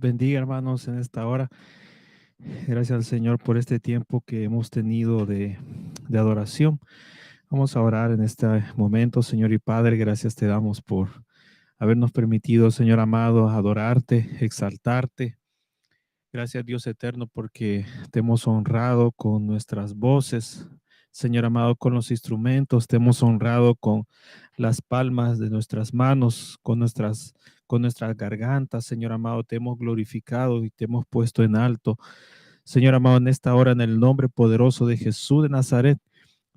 Bendiga, hermanos, en esta hora. Gracias al Señor por este tiempo que hemos tenido de adoración. Vamos a orar en este momento, Señor y Padre. Gracias te damos por habernos permitido, Señor amado, adorarte, exaltarte. Gracias, Dios eterno, porque te hemos honrado con nuestras voces, Señor amado, con los instrumentos. Te hemos honrado con las palmas de nuestras manos, con nuestras gargantas, Señor amado. Te hemos glorificado y te hemos puesto en alto. Señor amado, en esta hora, en el nombre poderoso de Jesús de Nazaret,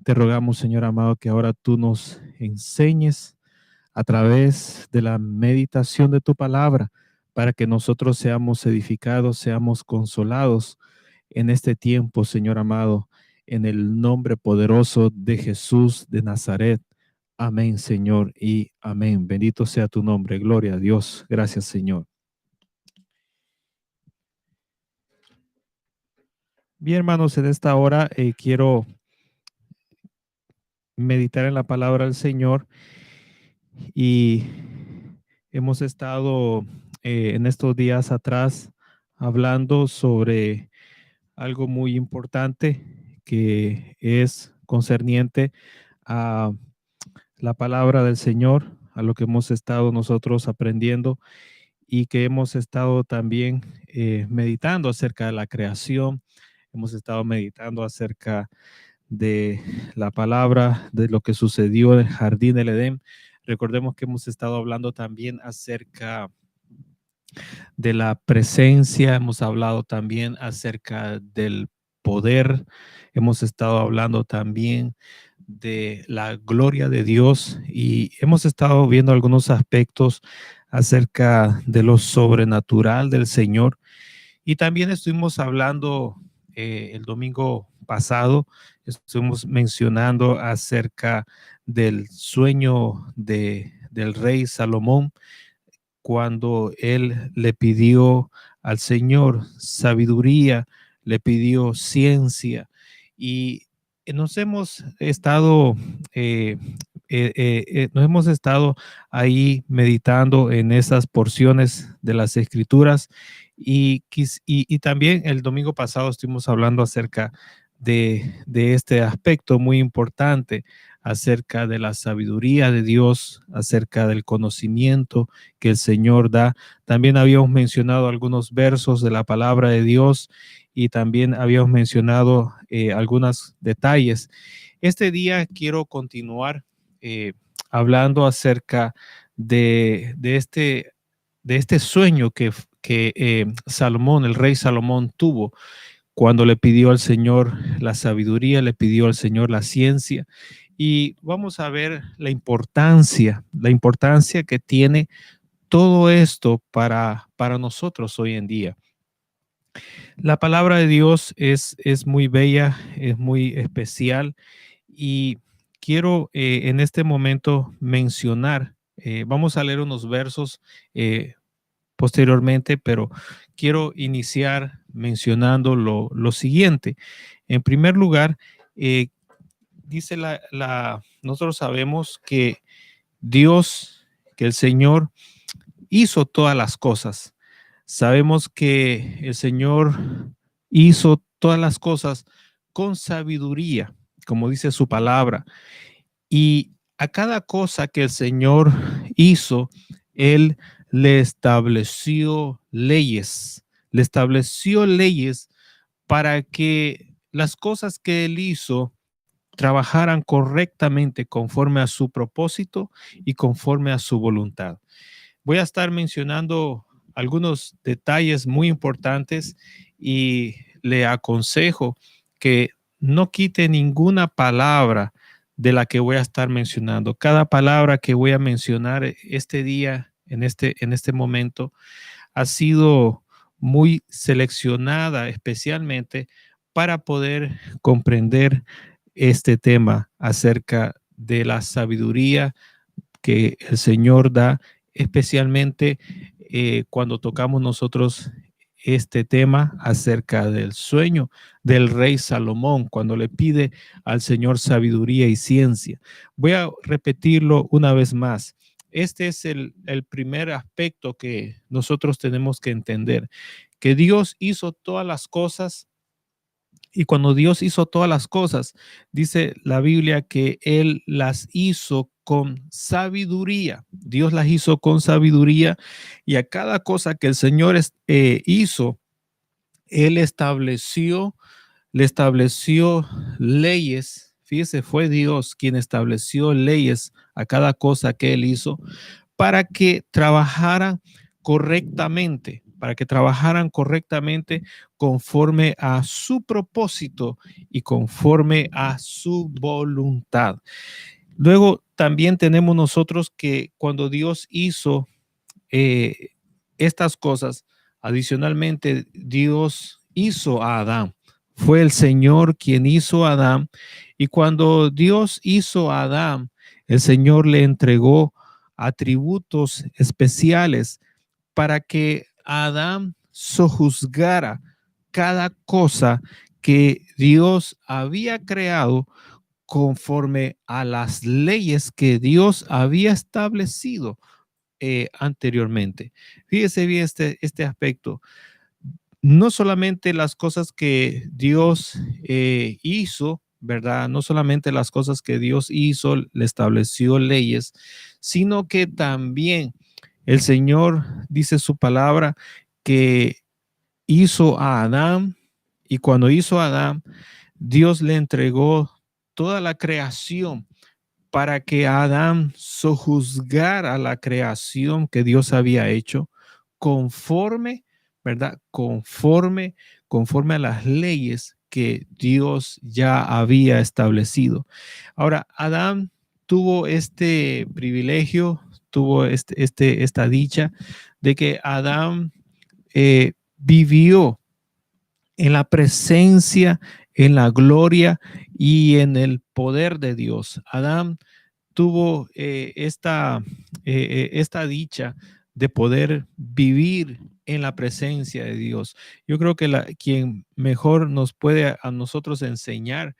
te rogamos, Señor amado, que ahora tú nos enseñes a través de la meditación de tu palabra, para que nosotros seamos edificados, seamos consolados en este tiempo, Señor amado, en el nombre poderoso de Jesús de Nazaret. Amén, Señor, y amén. Bendito sea tu nombre. Gloria a Dios. Gracias, Señor. Bien, hermanos, en esta hora quiero meditar en la palabra del Señor y hemos estado en estos días atrás hablando sobre algo muy importante que es concerniente a la palabra del Señor, a lo que hemos estado nosotros aprendiendo y que hemos estado también meditando acerca de la creación. Hemos estado meditando acerca de la palabra, de lo que sucedió en el jardín del Edén. Recordemos que hemos estado hablando también acerca de la presencia, hemos hablado también acerca del poder, hemos estado hablando también de la gloria de Dios y hemos estado viendo algunos aspectos acerca de lo sobrenatural del Señor. Y también estuvimos hablando el domingo pasado, estuvimos mencionando acerca del sueño del rey Salomón, cuando él le pidió al Señor sabiduría, le pidió ciencia y nos hemos estado nos hemos estado ahí meditando en esas porciones de las escrituras y también el domingo pasado estuvimos hablando acerca de este aspecto muy importante, acerca de la sabiduría de Dios, acerca del conocimiento que el Señor da. También habíamos mencionado algunos versos de la palabra de Dios y también habíamos mencionado algunos detalles. Este día quiero continuar hablando acerca de este sueño que Salomón, el rey Salomón, tuvo cuando le pidió al Señor la sabiduría, le pidió al Señor la ciencia. Y vamos a ver la importancia que tiene todo esto para nosotros hoy en día. La palabra de Dios es muy bella, es muy especial y quiero en este momento mencionar, vamos a leer unos versos posteriormente, pero quiero iniciar mencionando lo siguiente. En primer lugar, dice nosotros sabemos que Dios, que el Señor hizo todas las cosas. Sabemos que el Señor hizo todas las cosas con sabiduría, como dice su palabra. Y a cada cosa que el Señor hizo, Él le estableció leyes para que las cosas que Él hizo trabajaran correctamente conforme a su propósito y conforme a su voluntad. Voy a estar mencionando algunos detalles muy importantes y le aconsejo que no quite ninguna palabra de la que voy a estar mencionando. Cada palabra que voy a mencionar este día, en este momento, ha sido muy seleccionada especialmente para poder comprender este tema acerca de la sabiduría que el Señor da, especialmente cuando tocamos nosotros este tema acerca del sueño del rey Salomón, cuando le pide al Señor sabiduría y ciencia. Voy a repetirlo una vez más. Este es el primer aspecto que nosotros tenemos que entender, que Dios hizo todas las cosas y cuando Dios hizo todas las cosas, dice la Biblia que Él las hizo con sabiduría. Dios las hizo con sabiduría y a cada cosa que el Señor hizo, Él le estableció leyes. Fíjese, fue Dios quien estableció leyes a cada cosa que Él hizo para que trabajaran correctamente, para que trabajaran correctamente conforme a su propósito y conforme a su voluntad. Luego también tenemos nosotros que cuando Dios hizo eh, estas cosas, adicionalmente Dios hizo a Adán. Fue el Señor quien hizo a Adán. Y cuando Dios hizo a Adán, el Señor le entregó atributos especiales para que Adán sojuzgara cada cosa que Dios había creado conforme a las leyes que Dios había establecido anteriormente. Fíjese bien este aspecto. No solamente las cosas que Dios hizo, ¿verdad? No solamente las cosas que Dios hizo, le estableció leyes, sino que también el Señor dice su palabra que hizo a Adán y cuando hizo a Adán, Dios le entregó toda la creación para que Adán sojuzgara la creación que Dios había hecho conforme, ¿verdad? Conforme a las leyes que Dios ya había establecido. Ahora, Adán tuvo este privilegio, tuvo esta dicha de que Adán vivió en la presencia, en la gloria y en el poder de Dios. Adán tuvo esta dicha de poder vivir en la presencia de Dios. Yo creo que quien mejor nos puede a nosotros enseñar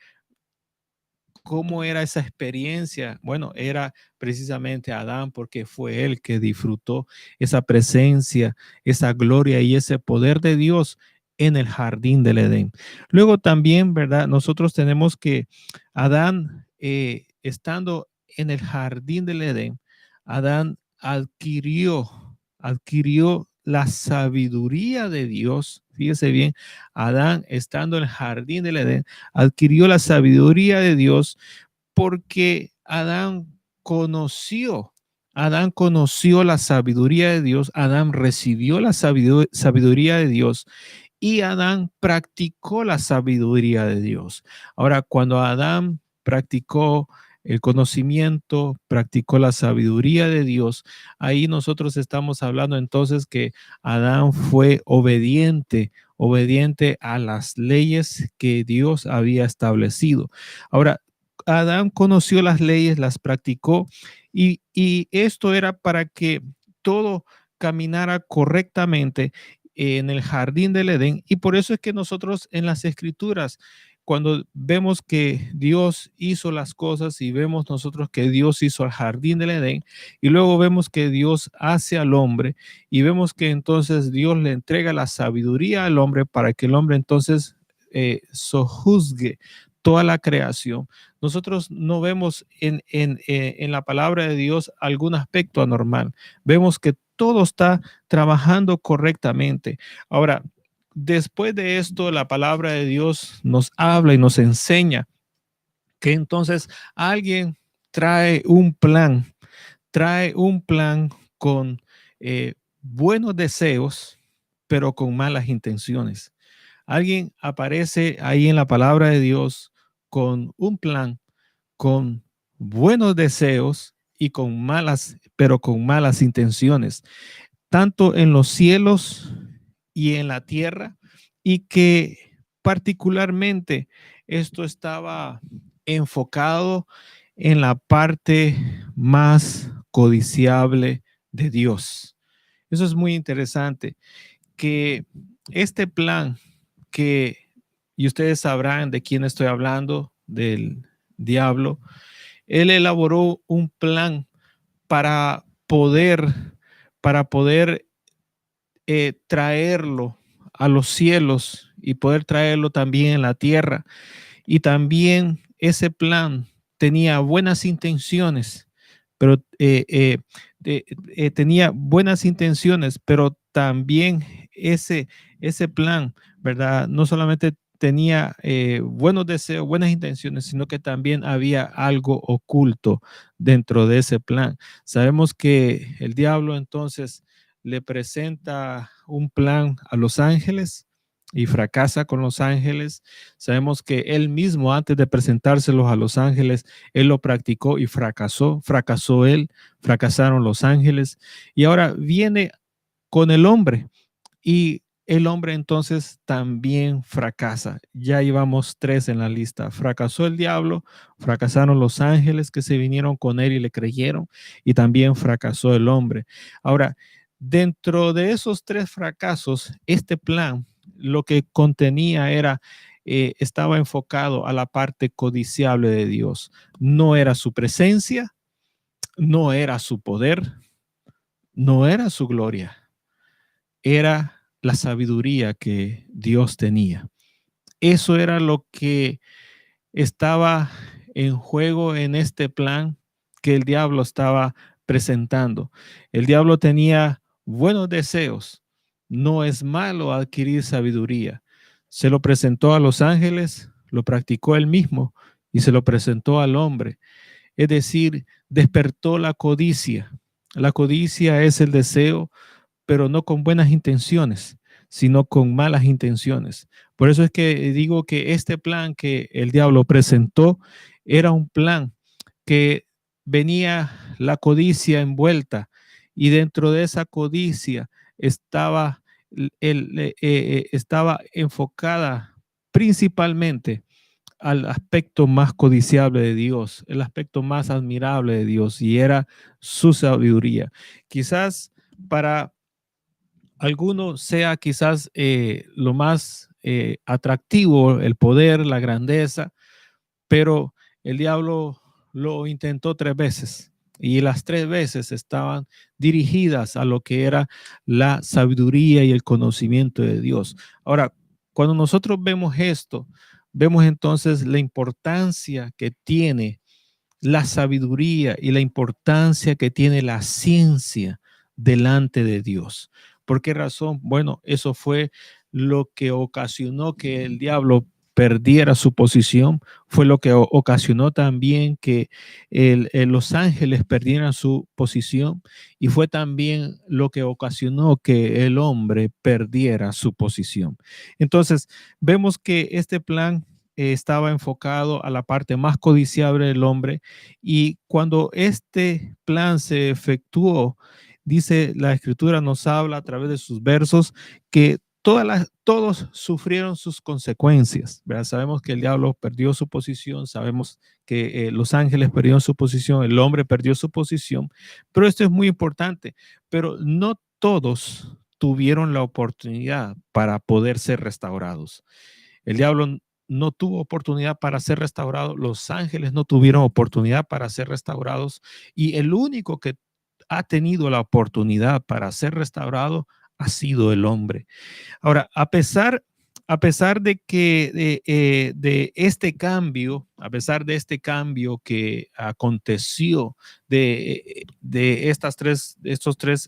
cómo era esa experiencia, bueno, era precisamente Adán, porque fue él que disfrutó esa presencia, esa gloria y ese poder de Dios en el jardín del Edén. Luego también, ¿verdad? Nosotros tenemos que Adán, estando en el jardín del Edén, Adán adquirió la sabiduría de Dios. Fíjese bien, Adán, estando en el jardín del Edén, adquirió la sabiduría de Dios porque Adán conoció la sabiduría de Dios, Adán recibió la sabiduría de Dios y Adán practicó la sabiduría de Dios. Ahora, cuando Adán practicó el conocimiento, practicó la sabiduría de Dios, ahí nosotros estamos hablando entonces que Adán fue obediente a las leyes que Dios había establecido. Ahora, Adán conoció las leyes, las practicó y esto era para que todo caminara correctamente en el jardín del Edén. Y por eso es que nosotros en las escrituras, cuando vemos que Dios hizo las cosas y vemos nosotros que Dios hizo el jardín del Edén y luego vemos que Dios hace al hombre y vemos que entonces Dios le entrega la sabiduría al hombre para que el hombre entonces sojuzgue toda la creación. Nosotros no vemos en la palabra de Dios algún aspecto anormal. Vemos que todo está trabajando correctamente. Ahora, después de esto, la palabra de Dios nos habla y nos enseña que entonces alguien trae un plan con buenos deseos, pero con malas intenciones. Alguien aparece ahí en la palabra de Dios con un plan, con buenos deseos y pero con malas intenciones, tanto en los cielos y en la tierra, y que particularmente esto estaba enfocado en la parte más codiciable de Dios. Eso es muy interesante, que este plan y ustedes sabrán de quién estoy hablando, del diablo, él elaboró un plan para para poder traerlo a los cielos y poder traerlo también en la tierra. Y también ese plan tenía buenas intenciones, pero tenía buenas intenciones, pero también ese plan, ¿verdad? No solamente tenía buenos deseos, buenas intenciones, sino que también había algo oculto dentro de ese plan. Sabemos que el diablo entonces le presenta un plan a los ángeles y fracasa con los ángeles. Sabemos que él mismo, antes de presentárselos a los ángeles, él lo practicó y fracasó él, fracasaron los ángeles. Y ahora viene con el hombre y el hombre entonces también fracasa. Ya llevamos 3 en la lista. Fracasó el diablo, fracasaron los ángeles que se vinieron con él y le creyeron, y también fracasó el hombre. Ahora, dentro de esos 3 fracasos, este plan lo que contenía era, estaba enfocado a la parte codiciable de Dios. No era su presencia, no era su poder, no era su gloria, era la sabiduría que Dios tenía. Eso era lo que estaba en juego en este plan que el diablo estaba presentando. El diablo tenía buenos deseos. No es malo adquirir sabiduría. Se lo presentó a los ángeles, lo practicó él mismo y se lo presentó al hombre. Es decir, despertó la codicia. La codicia es el deseo, pero no con buenas intenciones, sino con malas intenciones. Por eso es que digo que este plan que el diablo presentó era un plan que venía la codicia envuelta, y dentro de esa codicia estaba, estaba enfocada principalmente al aspecto más codiciable de Dios, el aspecto más admirable de Dios, y era su sabiduría. Quizás para alguno sea quizás lo más atractivo, el poder, la grandeza, pero el diablo lo intentó 3 veces y las 3 veces estaban dirigidas a lo que era la sabiduría y el conocimiento de Dios. Ahora, cuando nosotros vemos esto, vemos entonces la importancia que tiene la sabiduría y la importancia que tiene la ciencia delante de Dios. ¿Por qué razón? Bueno, eso fue lo que ocasionó que el diablo perdiera su posición, fue lo que ocasionó también que los ángeles perdieran su posición, y fue también lo que ocasionó que el hombre perdiera su posición. Entonces, vemos que este plan estaba enfocado a la parte más codiciable del hombre, y cuando este plan se efectuó, dice la escritura, nos habla a través de sus versos que todos sufrieron sus consecuencias, ¿verdad? Sabemos que el diablo perdió su posición, sabemos que los ángeles perdieron su posición, el hombre perdió su posición, pero esto es muy importante, pero no todos tuvieron la oportunidad para poder ser restaurados. El diablo no tuvo oportunidad para ser restaurado, los ángeles no tuvieron oportunidad para ser restaurados, y el único que ha tenido la oportunidad para ser restaurado ha sido el hombre. Ahora, a pesar de que de este cambio, a pesar de este cambio que aconteció de estos tres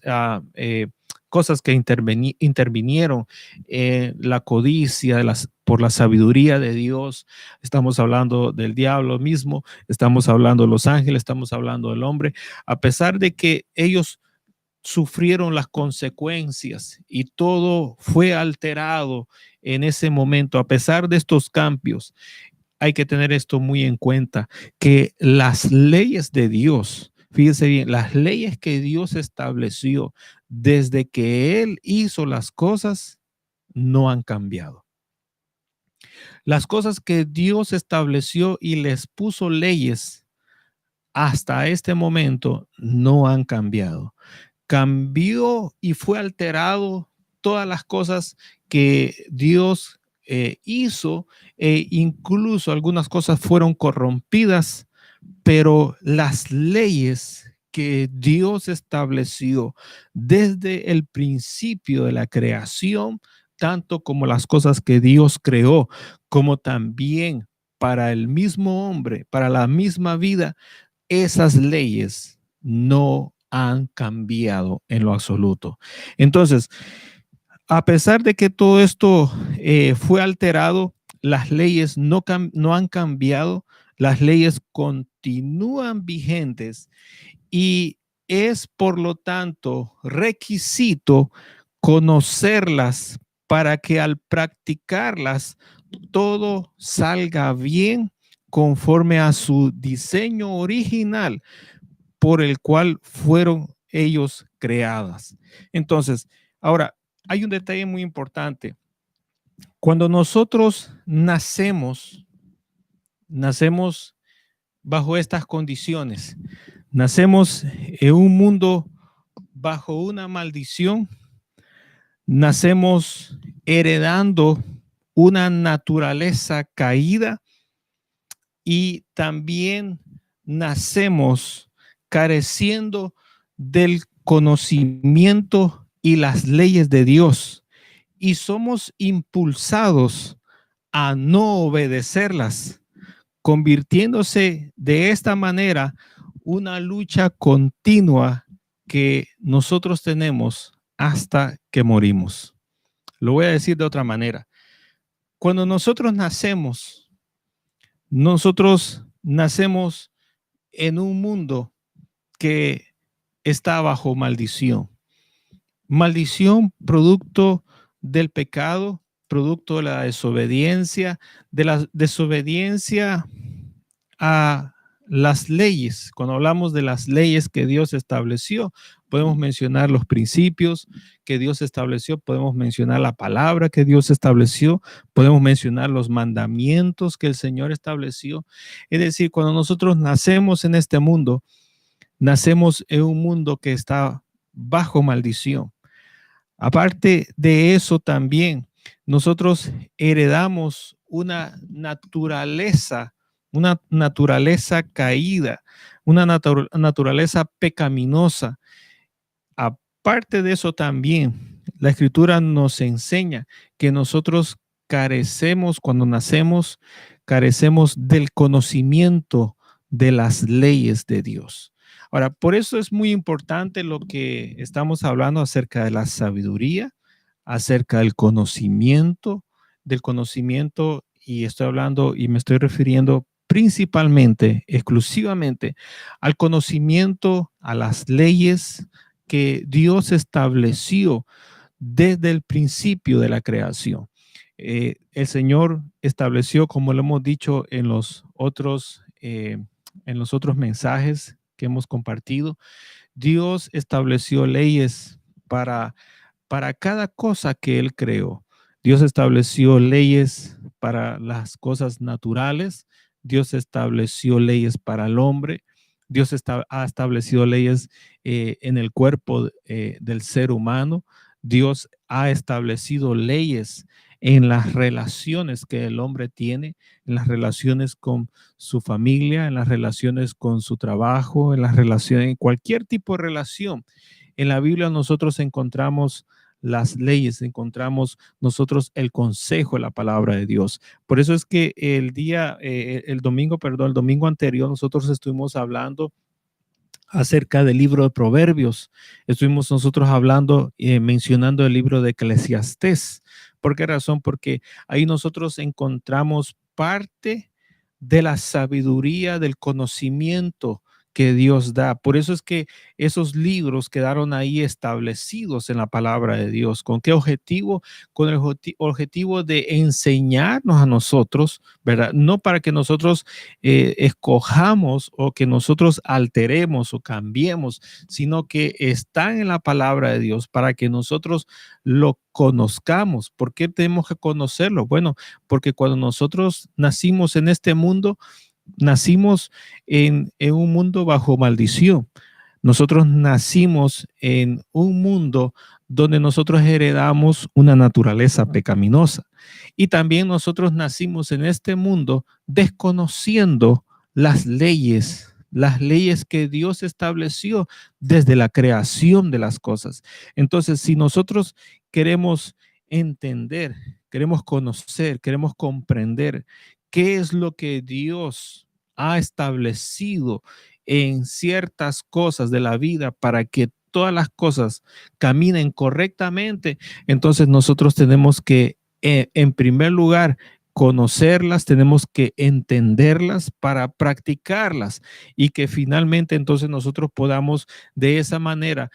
cosas que intervinieron, la codicia por la sabiduría de Dios, estamos hablando del diablo mismo, estamos hablando de los ángeles, estamos hablando del hombre, a pesar de que ellos sufrieron las consecuencias y todo fue alterado en ese momento, a pesar de estos cambios, hay que tener esto muy en cuenta, que las leyes de Dios, fíjense bien, las leyes que Dios estableció desde que Él hizo las cosas no han cambiado. Las cosas que Dios estableció y les puso leyes hasta este momento no han cambiado. Cambió y fue alterado todas las cosas que Dios hizo, e incluso algunas cosas fueron corrompidas, pero las leyes que Dios estableció desde el principio de la creación, tanto como las cosas que Dios creó, como también para el mismo hombre, para la misma vida, esas leyes no han cambiado en lo absoluto. Entonces, a pesar de que todo esto fue alterado, las leyes no han cambiado, las leyes continúan vigentes y es por lo tanto requisito conocerlas para que al practicarlas todo salga bien conforme a su diseño original por el cual fueron ellos creadas. Entonces, ahora, hay un detalle muy importante. Cuando nosotros nacemos bajo estas condiciones. Nacemos en un mundo bajo una maldición. Nacemos heredando una naturaleza caída y también nacemos careciendo del conocimiento y las leyes de Dios y somos impulsados a no obedecerlas, convirtiéndose de esta manera una lucha continua que nosotros tenemos hasta que morimos. Lo voy a decir de otra manera. Cuando nosotros nacemos en un mundo que está bajo maldición. Maldición producto del pecado, producto de la desobediencia a las leyes. Cuando hablamos de las leyes que Dios estableció, podemos mencionar los principios que Dios estableció, podemos mencionar la palabra que Dios estableció, podemos mencionar los mandamientos que el Señor estableció. Es decir, cuando nosotros nacemos en este mundo, nacemos en un mundo que está bajo maldición. Aparte de eso también, nosotros heredamos una naturaleza caída, una naturaleza pecaminosa. Aparte de eso también, la Escritura nos enseña que nosotros cuando nacemos, carecemos del conocimiento de las leyes de Dios. Ahora, por eso es muy importante lo que estamos hablando acerca de la sabiduría, acerca del conocimiento, y estoy hablando y me estoy refiriendo principalmente, exclusivamente al conocimiento, a las leyes que Dios estableció desde el principio de la creación. El Señor estableció, como lo hemos dicho en los otros mensajes que hemos compartido, Dios estableció leyes para cada cosa que Él creó. Dios estableció leyes para las cosas naturales, Dios estableció leyes para el hombre, Dios ha establecido leyes en el cuerpo del ser humano, Dios ha establecido leyes en las relaciones que el hombre tiene, en las relaciones con su familia, en las relaciones con su trabajo, en las relaciones, en cualquier tipo de relación. En la Biblia nosotros encontramos las leyes, encontramos nosotros el consejo de la palabra de Dios. Por eso es que el domingo anterior nosotros estuvimos hablando acerca del libro de Proverbios. Estuvimos nosotros hablando, mencionando el libro de Eclesiastés. ¿Por qué razón? Porque ahí nosotros encontramos parte de la sabiduría, del conocimiento que Dios da. Por eso es que esos libros quedaron ahí establecidos en la palabra de Dios. ¿Con qué objetivo? Con el objetivo de enseñarnos a nosotros, ¿verdad? No para que nosotros escojamos o que nosotros alteremos o cambiemos, sino que están en la palabra de Dios para que nosotros lo conozcamos. ¿Por qué tenemos que conocerlo? Bueno, porque cuando nosotros nacimos en este mundo, nacimos en un mundo bajo maldición. Nosotros nacimos en un mundo donde nosotros heredamos una naturaleza pecaminosa. Y también nosotros nacimos en este mundo desconociendo las leyes las leyes que Dios estableció desde la creación de las cosas. Entonces, si nosotros queremos entender, queremos conocer, queremos comprender qué es lo que Dios ha establecido en ciertas cosas de la vida para que todas las cosas caminen correctamente, entonces nosotros tenemos que, en primer lugar, conocerlas, tenemos que entenderlas para practicarlas y que finalmente entonces nosotros podamos de esa manera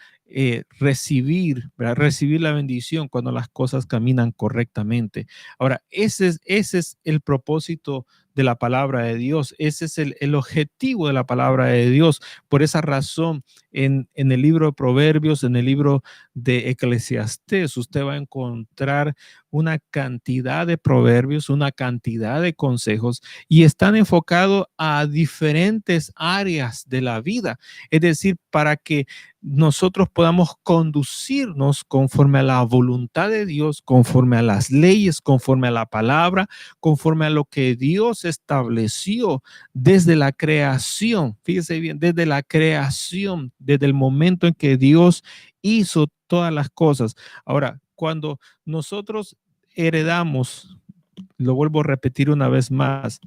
recibir, ¿verdad? Recibir la bendición cuando las cosas caminan correctamente. Ahora, ese es el propósito de la palabra de Dios, ese es el objetivo de la palabra de Dios. Por esa razón, en el libro de Proverbios, en el libro de Eclesiastés, usted va a encontrar una cantidad de proverbios, una cantidad de consejos y están enfocados a diferentes áreas de la vida. Es decir, para que nosotros podamos conducirnos conforme a la voluntad de Dios, conforme a las leyes, conforme a la palabra, conforme a lo que Dios estableció desde la creación. Fíjese bien, desde la creación, desde el momento en que Dios hizo todas las cosas. Ahora, cuando nosotros heredamos, lo vuelvo a repetir una vez más,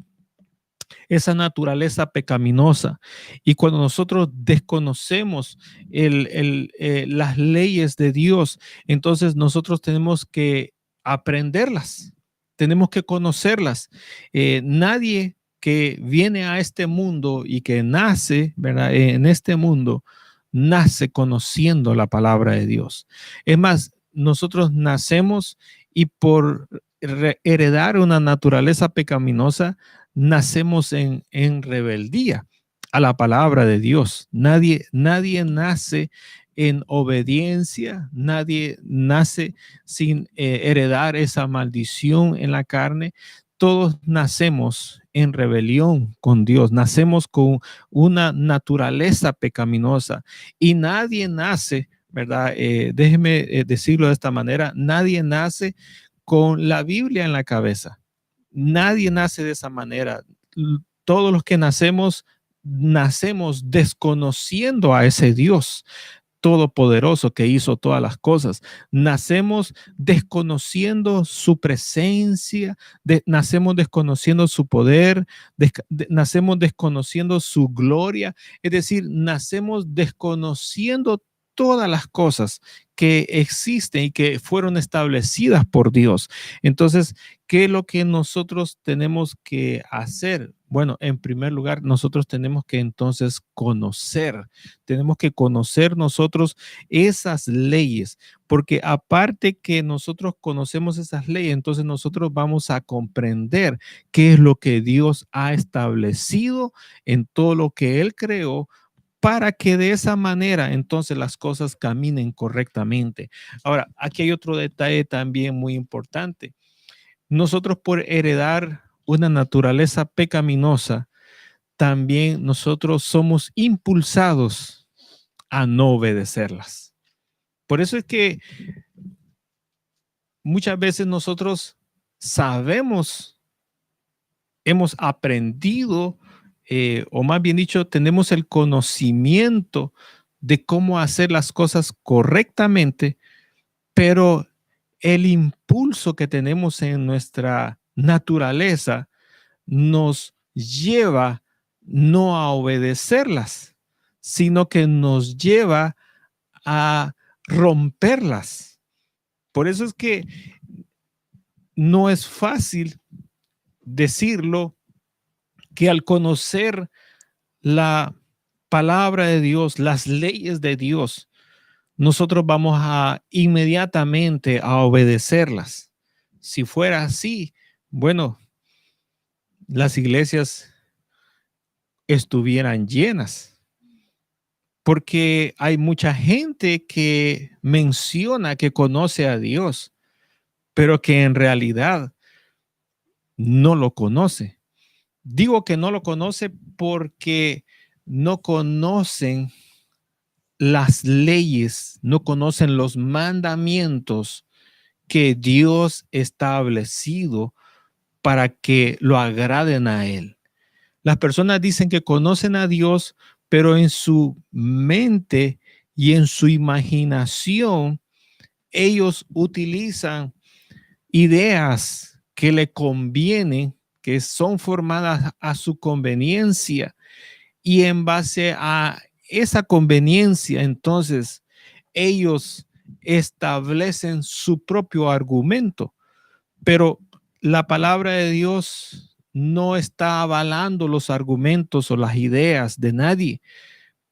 esa naturaleza pecaminosa. Y cuando nosotros desconocemos las leyes de Dios, entonces nosotros tenemos que aprenderlas, tenemos que conocerlas. Nadie que viene a este mundo y que nace, ¿verdad? En este mundo, nace conociendo la palabra de Dios. Es más, nosotros nacemos y por heredar una naturaleza pecaminosa, nacemos en rebeldía a la palabra de Dios. Nadie nace en obediencia, nadie nace sin heredar esa maldición en la carne. Todos nacemos en rebelión con Dios, nacemos con una naturaleza pecaminosa y nadie nace, ¿verdad? Déjeme decirlo de esta manera, nadie nace con la Biblia en la cabeza. Nadie nace de esa manera. Todos los que nacemos, nacemos desconociendo a ese Dios todopoderoso que hizo todas las cosas. Nacemos desconociendo su presencia, nacemos desconociendo su poder, nacemos desconociendo su gloria, es decir, nacemos desconociendo todas las cosas que existen y que fueron establecidas por Dios. Entonces, ¿qué es lo que nosotros tenemos que hacer? Bueno, en primer lugar, nosotros tenemos que entonces tenemos que conocer nosotros esas leyes, porque aparte que nosotros conocemos esas leyes, entonces nosotros vamos a comprender qué es lo que Dios ha establecido en todo lo que Él creó para que de esa manera entonces las cosas caminen correctamente. Ahora, aquí hay otro detalle también muy importante. Nosotros por heredar una naturaleza pecaminosa, también nosotros somos impulsados a no obedecerlas. Por eso es que muchas veces nosotros sabemos, hemos aprendido, o más bien dicho, tenemos el conocimiento de cómo hacer las cosas correctamente, pero el impulso que tenemos en nuestra naturaleza nos lleva no a obedecerlas, sino que nos lleva a romperlas. Por eso es que no es fácil decirlo que al conocer la palabra de Dios, las leyes de Dios, nosotros vamos a inmediatamente a obedecerlas. Si fuera así, bueno, las iglesias estuvieran llenas, porque hay mucha gente que menciona que conoce a Dios, pero que en realidad no lo conoce. Digo que no lo conoce porque no conocen las leyes, no conocen los mandamientos que Dios ha establecido para que lo agraden a Él. Las personas dicen que conocen a Dios, pero en su mente y en su imaginación, ellos utilizan ideas que le convienen, que son formadas a su conveniencia, y en base a esa conveniencia, entonces ellos establecen su propio argumento, pero la palabra de Dios no está avalando los argumentos o las ideas de nadie,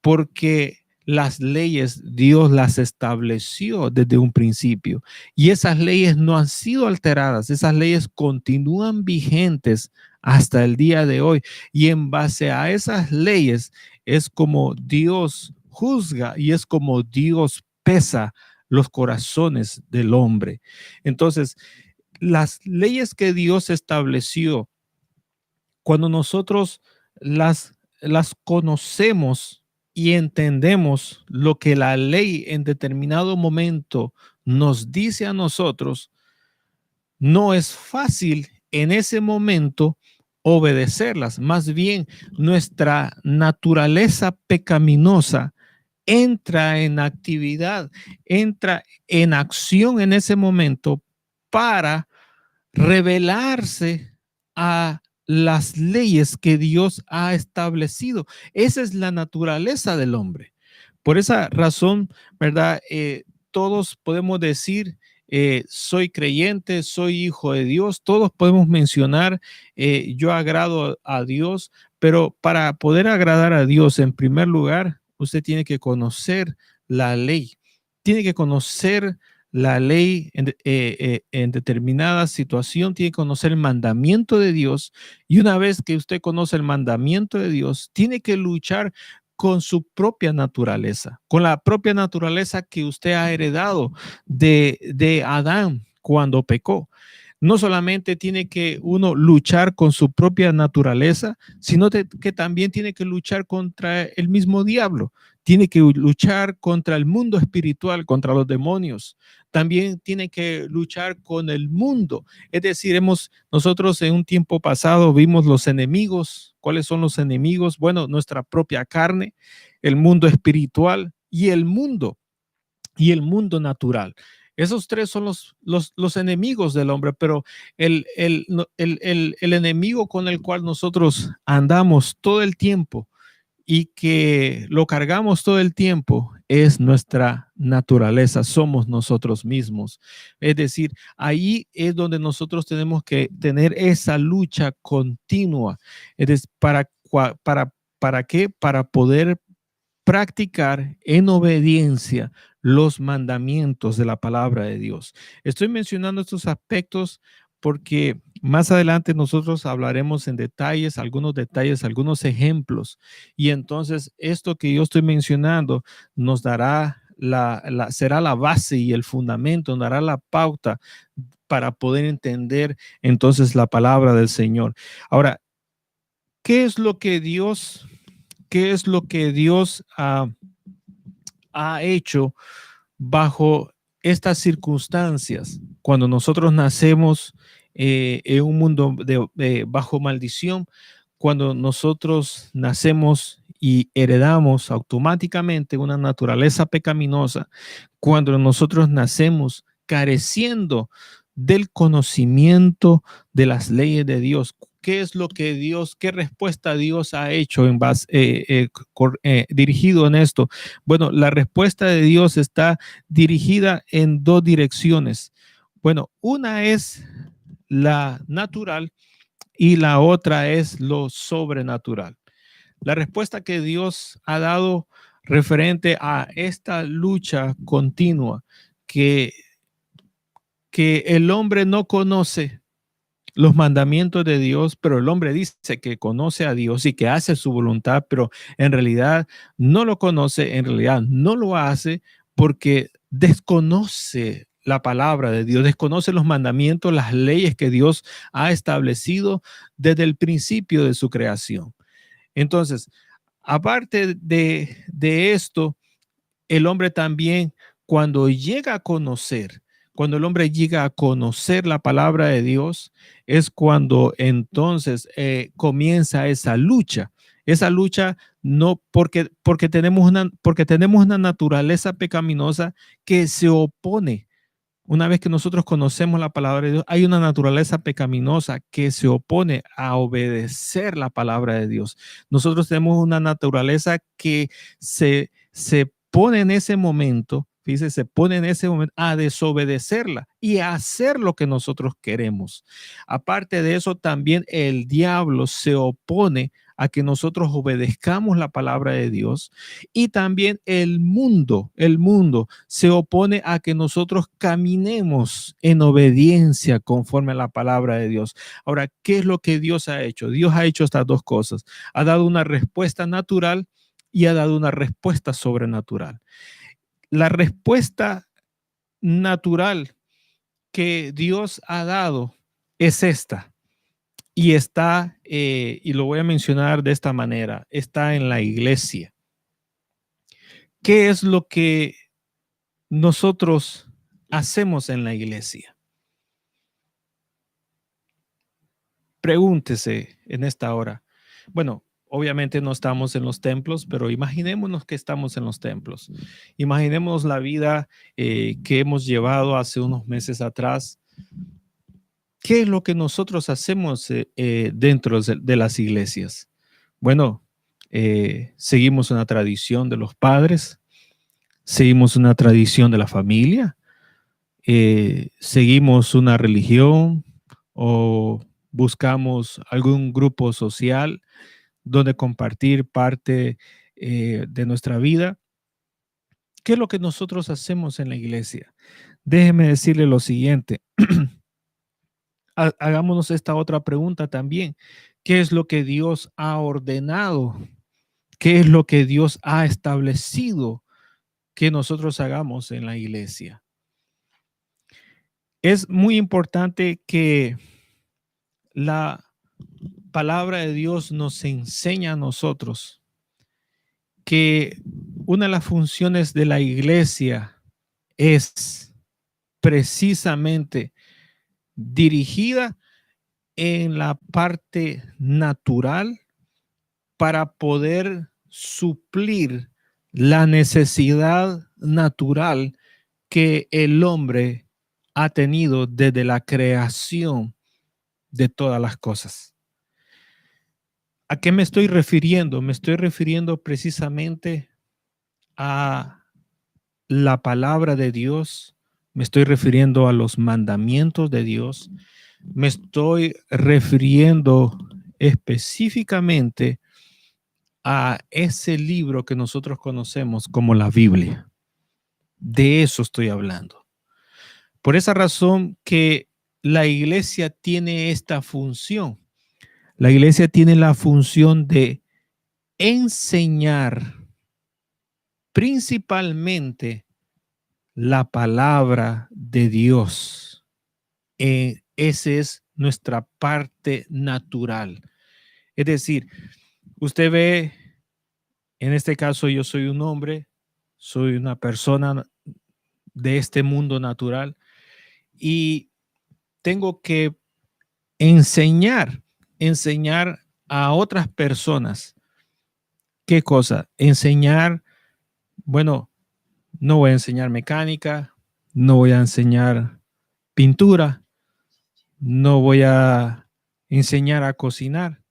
porque las leyes Dios las estableció desde un principio y esas leyes no han sido alteradas, esas leyes continúan vigentes hasta el día de hoy, y en base a esas leyes es como Dios juzga y es como Dios pesa los corazones del hombre. Entonces, las leyes que Dios estableció, cuando nosotros las conocemos y entendemos lo que la ley en determinado momento nos dice a nosotros, no es fácil en ese momento obedecerlas. Más bien, nuestra naturaleza pecaminosa entra en actividad, entra en acción en ese momento para revelarse a las leyes que Dios ha establecido. Esa es la naturaleza del hombre. Por esa razón, ¿verdad? Todos podemos decir, soy creyente, soy hijo de Dios, todos podemos mencionar, yo agrado a Dios, pero para poder agradar a Dios, en primer lugar, usted tiene que conocer la ley, tiene que conocer la ley en determinada situación, tiene que conocer el mandamiento de Dios, y una vez que usted conoce el mandamiento de Dios, tiene que luchar con su propia naturaleza, con la propia naturaleza que usted ha heredado de Adán cuando pecó. No solamente tiene que uno luchar con su propia naturaleza, sino que también tiene que luchar contra el mismo diablo. Tiene que luchar contra el mundo espiritual, contra los demonios. También tiene que luchar con el mundo. Es decir, nosotros en un tiempo pasado vimos los enemigos. ¿Cuáles son los enemigos? Bueno, nuestra propia carne, el mundo espiritual y el mundo natural. Esos tres son los enemigos del hombre, pero el enemigo con el cual nosotros andamos todo el tiempo y que lo cargamos todo el tiempo es nuestra naturaleza, somos nosotros mismos. Es decir, ahí es donde nosotros tenemos que tener esa lucha continua. Es decir, ¿para qué? Para poder practicar en obediencia los mandamientos de la palabra de Dios. Estoy mencionando estos aspectos porque más adelante nosotros hablaremos en detalles, algunos ejemplos. Y entonces esto que yo estoy mencionando nos dará será la base y el fundamento, nos dará la pauta para poder entender entonces la palabra del Señor. Ahora, ¿qué es lo que Dios ha hecho bajo estas circunstancias? Cuando nosotros nacemos en un mundo bajo maldición, cuando nosotros nacemos y heredamos automáticamente una naturaleza pecaminosa, cuando nosotros nacemos careciendo del conocimiento de las leyes de Dios. ¿Qué es lo que qué respuesta Dios ha hecho en base, dirigido en esto? Bueno, la respuesta de Dios está dirigida en dos direcciones. Bueno, una es la natural y la otra es lo sobrenatural. La respuesta que Dios ha dado referente a esta lucha continua que, que el hombre no conoce los mandamientos de Dios, pero el hombre dice que conoce a Dios y que hace su voluntad, pero en realidad no lo conoce, en realidad no lo hace porque desconoce la palabra de Dios, desconoce los mandamientos, las leyes que Dios ha establecido desde el principio de su creación. Entonces, aparte de esto, el hombre también, cuando llega a conocer, Cuando el hombre llega a conocer la palabra de Dios, es cuando entonces comienza esa lucha. Esa lucha no porque tenemos una naturaleza pecaminosa que se opone. Una vez que nosotros conocemos la palabra de Dios, hay una naturaleza pecaminosa que se opone a obedecer la palabra de Dios. Nosotros tenemos una naturaleza que se pone en ese momento, fíjese, se pone en ese momento a desobedecerla y a hacer lo que nosotros queremos. Aparte de eso, también el diablo se opone a que nosotros obedezcamos la palabra de Dios, y también el mundo se opone a que nosotros caminemos en obediencia conforme a la palabra de Dios. Ahora, ¿qué es lo que Dios ha hecho? Dios ha hecho estas dos cosas. Ha dado una respuesta natural y ha dado una respuesta sobrenatural. La respuesta natural que Dios ha dado es esta. Y está, y lo voy a mencionar de esta manera, está en la iglesia. ¿Qué es lo que nosotros hacemos en la iglesia? Pregúntese en esta hora. Bueno, obviamente no estamos en los templos, pero imaginémonos que estamos en los templos. Imaginemos la vida que hemos llevado hace unos meses atrás. ¿Qué es lo que nosotros hacemos dentro de las iglesias? Bueno, seguimos una tradición de los padres, seguimos una tradición de la familia, seguimos una religión o buscamos algún grupo social donde compartir parte de nuestra vida. ¿Qué es lo que nosotros hacemos en la iglesia? Déjeme decirle lo siguiente. Hagámonos esta otra pregunta también. ¿Qué es lo que Dios ha ordenado? ¿Qué es lo que Dios ha establecido que nosotros hagamos en la iglesia? Es muy importante que la palabra de Dios nos enseña a nosotros que una de las funciones de la iglesia es precisamente dirigida en la parte natural para poder suplir la necesidad natural que el hombre ha tenido desde la creación de todas las cosas. ¿A qué me estoy refiriendo? Me estoy refiriendo precisamente a la palabra de Dios, me estoy refiriendo a los mandamientos de Dios, me estoy refiriendo específicamente a ese libro que nosotros conocemos como la Biblia. De eso estoy hablando. Por esa razón que la iglesia tiene esta función. La iglesia tiene la función de enseñar principalmente la palabra de Dios. Esa es nuestra parte natural. Es decir, usted ve, en este caso yo soy un hombre, soy una persona de este mundo natural y tengo que enseñar a otras personas. ¿Qué cosa? Enseñar, bueno, no voy a enseñar mecánica, no voy a enseñar pintura, no voy a enseñar a cocinar,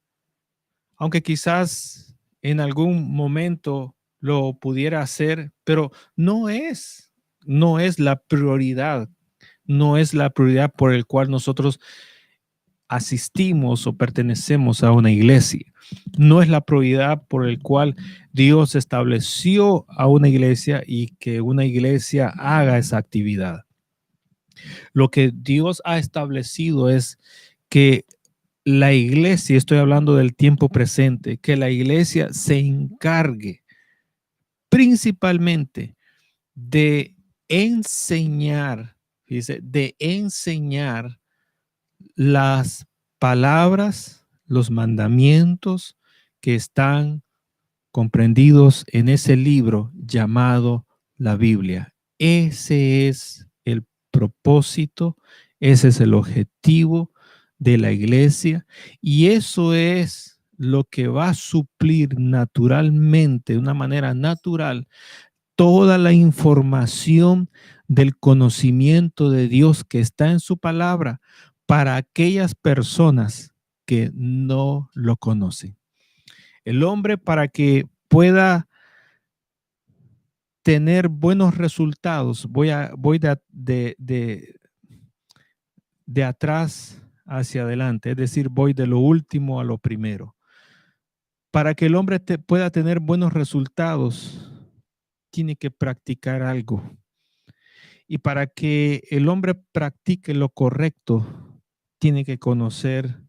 aunque quizás en algún momento lo pudiera hacer, pero no es la prioridad, no es la prioridad por el cual nosotros asistimos o pertenecemos a una iglesia. No es la prioridad por el cual Dios estableció a una iglesia y que una iglesia haga esa actividad. Lo que Dios ha establecido es que la iglesia, estoy hablando del tiempo presente, que la iglesia se encargue principalmente de enseñar, fíjese, de enseñar las palabras, los mandamientos que están comprendidos en ese libro llamado la Biblia. Ese es el propósito, ese es el objetivo de la iglesia y eso es lo que va a suplir naturalmente, de una manera natural, toda la información del conocimiento de Dios que está en su palabra para aquellas personas que no lo conocen. El hombre para que pueda tener buenos resultados, voy de atrás hacia adelante, es decir, voy de lo último a lo primero. Para que el hombre pueda tener buenos resultados, tiene que practicar algo. Y para que el hombre practique lo correcto, tiene que conocer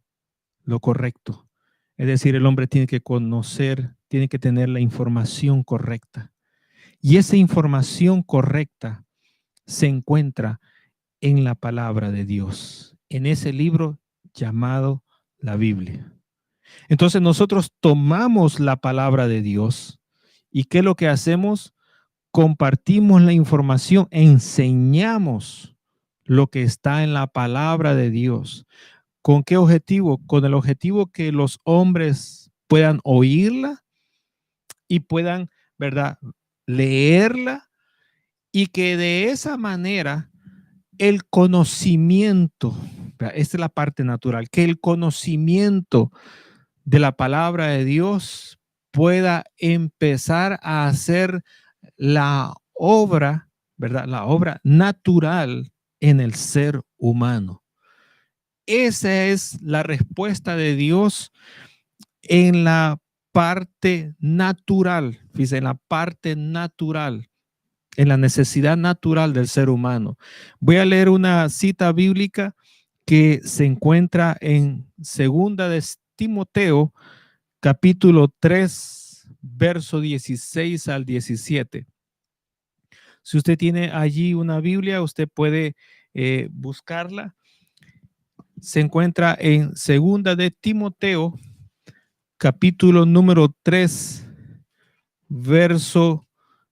lo correcto. Es decir, el hombre tiene que conocer, tiene que tener la información correcta. Y esa información correcta se encuentra en la palabra de Dios, en ese libro llamado la Biblia. Entonces nosotros tomamos la palabra de Dios y ¿qué es lo que hacemos? Compartimos la información, enseñamos lo que está en la palabra de Dios. ¿Con qué objetivo? Con el objetivo que los hombres puedan oírla y puedan, ¿verdad?, leerla y que de esa manera el conocimiento, ¿verdad? Esta es la parte natural, que el conocimiento de la palabra de Dios pueda empezar a hacer la obra, ¿verdad? La obra natural en el ser humano. Esa es la respuesta de Dios en la parte natural, fíjese, en la parte natural, en la necesidad natural del ser humano. Voy a leer una cita bíblica que se encuentra en segunda de Timoteo, capítulo 3, verso 16 al 17. Si usted tiene allí una Biblia, usted puede buscarla. Se encuentra en segunda de Timoteo, capítulo número 3, verso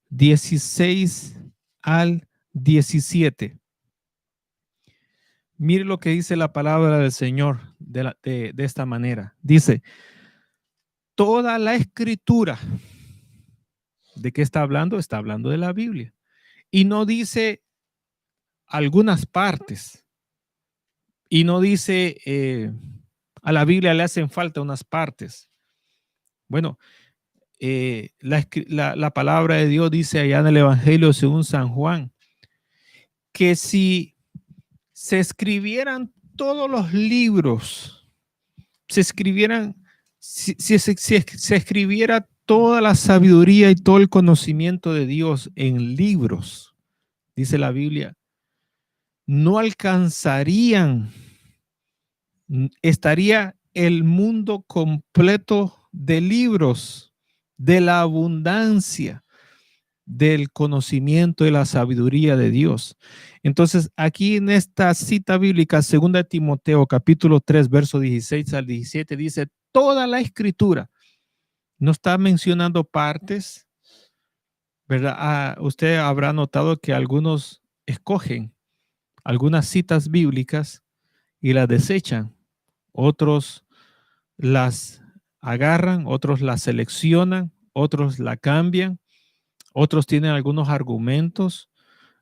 16 al 17. Mire lo que dice la palabra del Señor de esta manera. Dice, toda la escritura, ¿de qué está hablando? Está hablando de la Biblia. Y no dice algunas partes. Y no dice, a la Biblia le hacen falta unas partes. Bueno, la palabra de Dios dice allá en el Evangelio según San Juan, que si se escribieran todos los libros, se escribieran, si se escribiera toda la sabiduría y todo el conocimiento de Dios en libros, dice la Biblia, no alcanzarían, estaría el mundo completo de libros, de la abundancia del conocimiento y la sabiduría de Dios. Entonces, aquí en esta cita bíblica, 2 Timoteo, capítulo 3, verso 16 al 17, dice, toda la escritura, no está mencionando partes, ¿verdad? Usted habrá notado que algunos escogen algunas citas bíblicas y las desechan, otros las agarran, otros las seleccionan, otros la cambian, otros tienen algunos argumentos.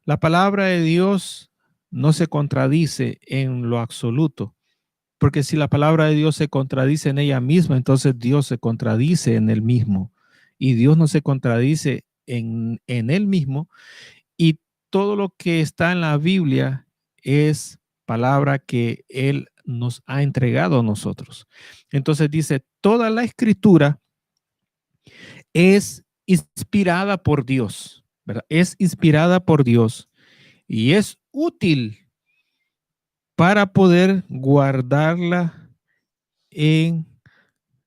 La palabra de Dios no se contradice en lo absoluto, porque si la palabra de Dios se contradice en ella misma, entonces Dios se contradice en él mismo. Y Dios no se contradice en él mismo. Y todo lo que está en la Biblia es palabra que Él nos ha entregado a nosotros. Entonces dice, toda la escritura es inspirada por Dios, ¿verdad? Es inspirada por Dios y es útil para poder guardarla en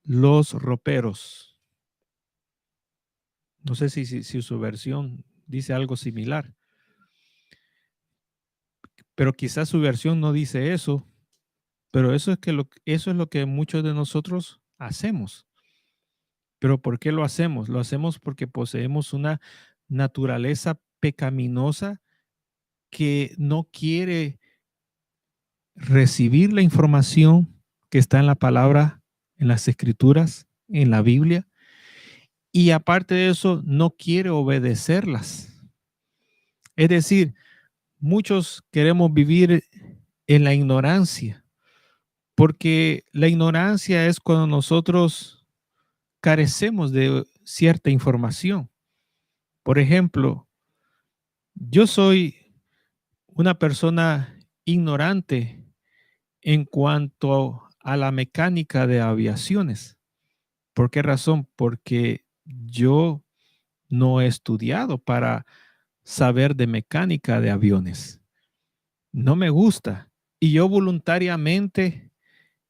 los roperos. No sé si su versión dice algo similar, pero quizás su versión no dice eso, pero eso es lo que muchos de nosotros hacemos. ¿Pero por qué lo hacemos? Lo hacemos porque poseemos una naturaleza pecaminosa que no quiere recibir la información que está en la palabra, en las escrituras, en la Biblia, y aparte de eso, no quiere obedecerlas. Es decir, muchos queremos vivir en la ignorancia, porque la ignorancia es cuando nosotros carecemos de cierta información. Por ejemplo, yo soy una persona ignorante en cuanto a la mecánica de aviaciones. ¿Por qué razón? Porque yo no he estudiado para saber de mecánica de aviones. No me gusta. Y yo voluntariamente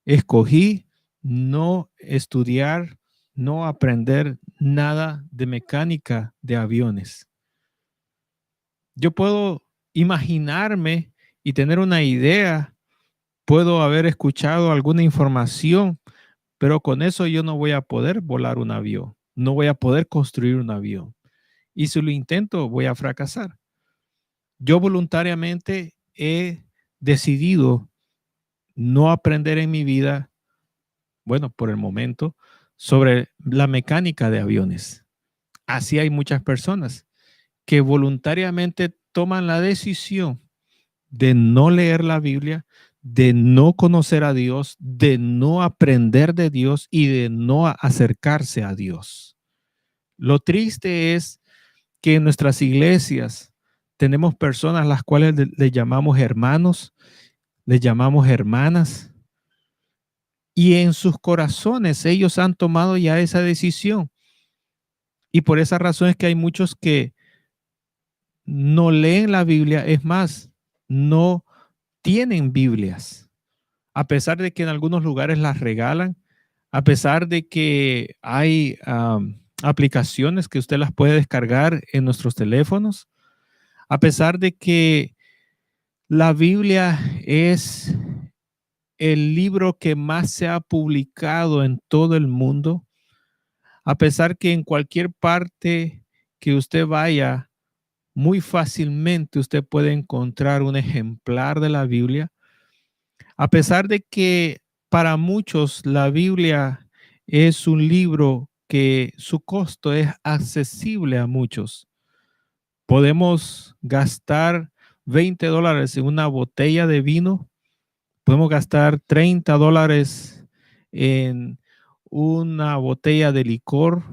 escogí no estudiar, no aprender nada de mecánica de aviones. Yo puedo imaginarme y tener una idea, puedo haber escuchado alguna información, pero con eso yo no voy a poder volar un avión, no voy a poder construir un avión. Y si lo intento, voy a fracasar. Yo voluntariamente he decidido no aprender en mi vida, bueno, por el momento, sobre la mecánica de aviones. Así hay muchas personas que voluntariamente toman la decisión de no leer la Biblia, de no conocer a Dios, de no aprender de Dios y de no acercarse a Dios. Lo triste es que en nuestras iglesias tenemos personas las cuales le llamamos hermanos, les llamamos hermanas, y en sus corazones ellos han tomado ya esa decisión. Y por esa razón es que hay muchos que no leen la Biblia, es más, no tienen Biblias, a pesar de que en algunos lugares las regalan, a pesar de que hay aplicaciones que usted las puede descargar en nuestros teléfonos, a pesar de que la Biblia es el libro que más se ha publicado en todo el mundo, a pesar que en cualquier parte que usted vaya, muy fácilmente usted puede encontrar un ejemplar de la Biblia, a pesar de que para muchos la Biblia es un libro que su costo es accesible a muchos. Podemos gastar $20 en una botella de vino, podemos gastar $30 en una botella de licor,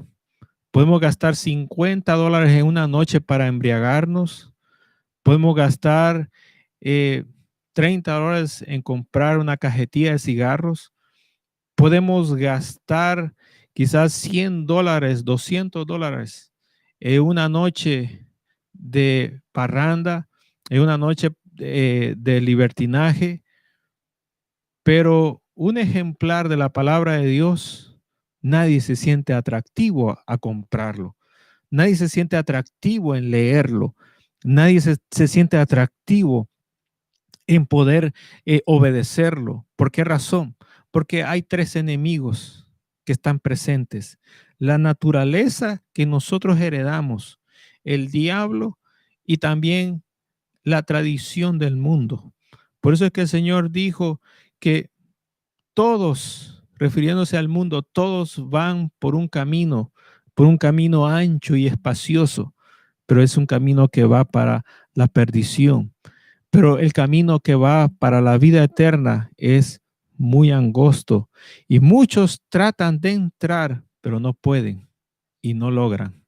podemos gastar $50 en una noche para embriagarnos, podemos gastar $30 en comprar una cajetilla de cigarros, podemos gastar quizás $100, $200 en una noche de parranda, en una noche de libertinaje, pero un ejemplar de la palabra de Dios, nadie se siente atractivo a comprarlo. Nadie se siente atractivo en leerlo. Nadie se siente atractivo en poder obedecerlo. ¿Por qué razón? Porque hay tres enemigos que están presentes. La naturaleza que nosotros heredamos, el diablo y también la tradición del mundo. Por eso es que el Señor dijo que todos, refiriéndose al mundo, todos van por un camino ancho y espacioso, pero es un camino que va para la perdición. Pero el camino que va para la vida eterna es muy angosto y muchos tratan de entrar, pero no pueden y no logran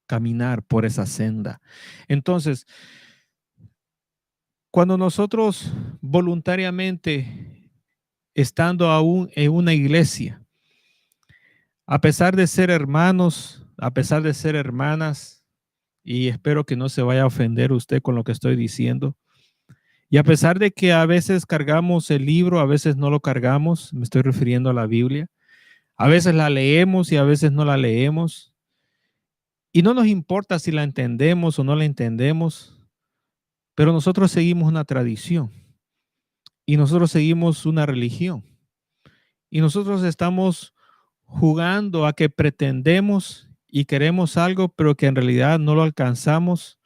caminar por esa senda. Entonces, cuando nosotros voluntariamente, estando aún en una iglesia, a pesar de ser hermanos, a pesar de ser hermanas, y espero que no se vaya a ofender usted con lo que estoy diciendo, y a pesar de que a veces cargamos el libro, a veces no lo cargamos, me estoy refiriendo a la Biblia, a veces la leemos y a veces no la leemos, y no nos importa si la entendemos o no la entendemos, pero nosotros seguimos una tradición y nosotros seguimos una religión y nosotros estamos jugando a que pretendemos y queremos algo, pero que en realidad no lo alcanzamos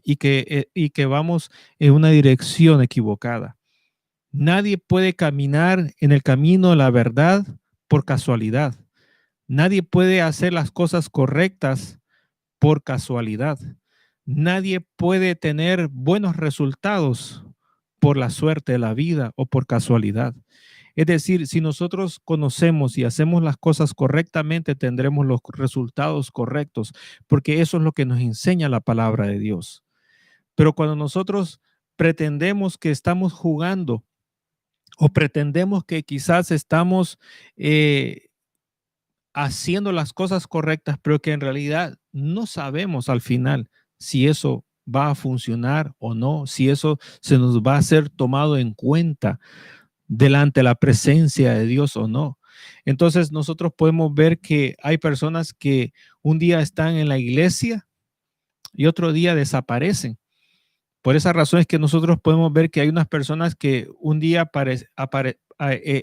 y que vamos en una dirección equivocada. Nadie puede caminar en el camino de la verdad por casualidad. Nadie puede hacer las cosas correctas por casualidad. Nadie puede tener buenos resultados por la suerte de la vida o por casualidad. Es decir, si nosotros conocemos y hacemos las cosas correctamente, tendremos los resultados correctos, porque eso es lo que nos enseña la palabra de Dios. Pero cuando nosotros pretendemos que estamos jugando o pretendemos que quizás estamos haciendo las cosas correctas, pero que en realidad no sabemos al final si eso va a funcionar o no, si eso se nos va a ser tomado en cuenta delante de la presencia de Dios o no. Entonces nosotros podemos ver que hay personas que un día están en la iglesia y otro día desaparecen. Por esa razón es que nosotros podemos ver que hay unas personas que un día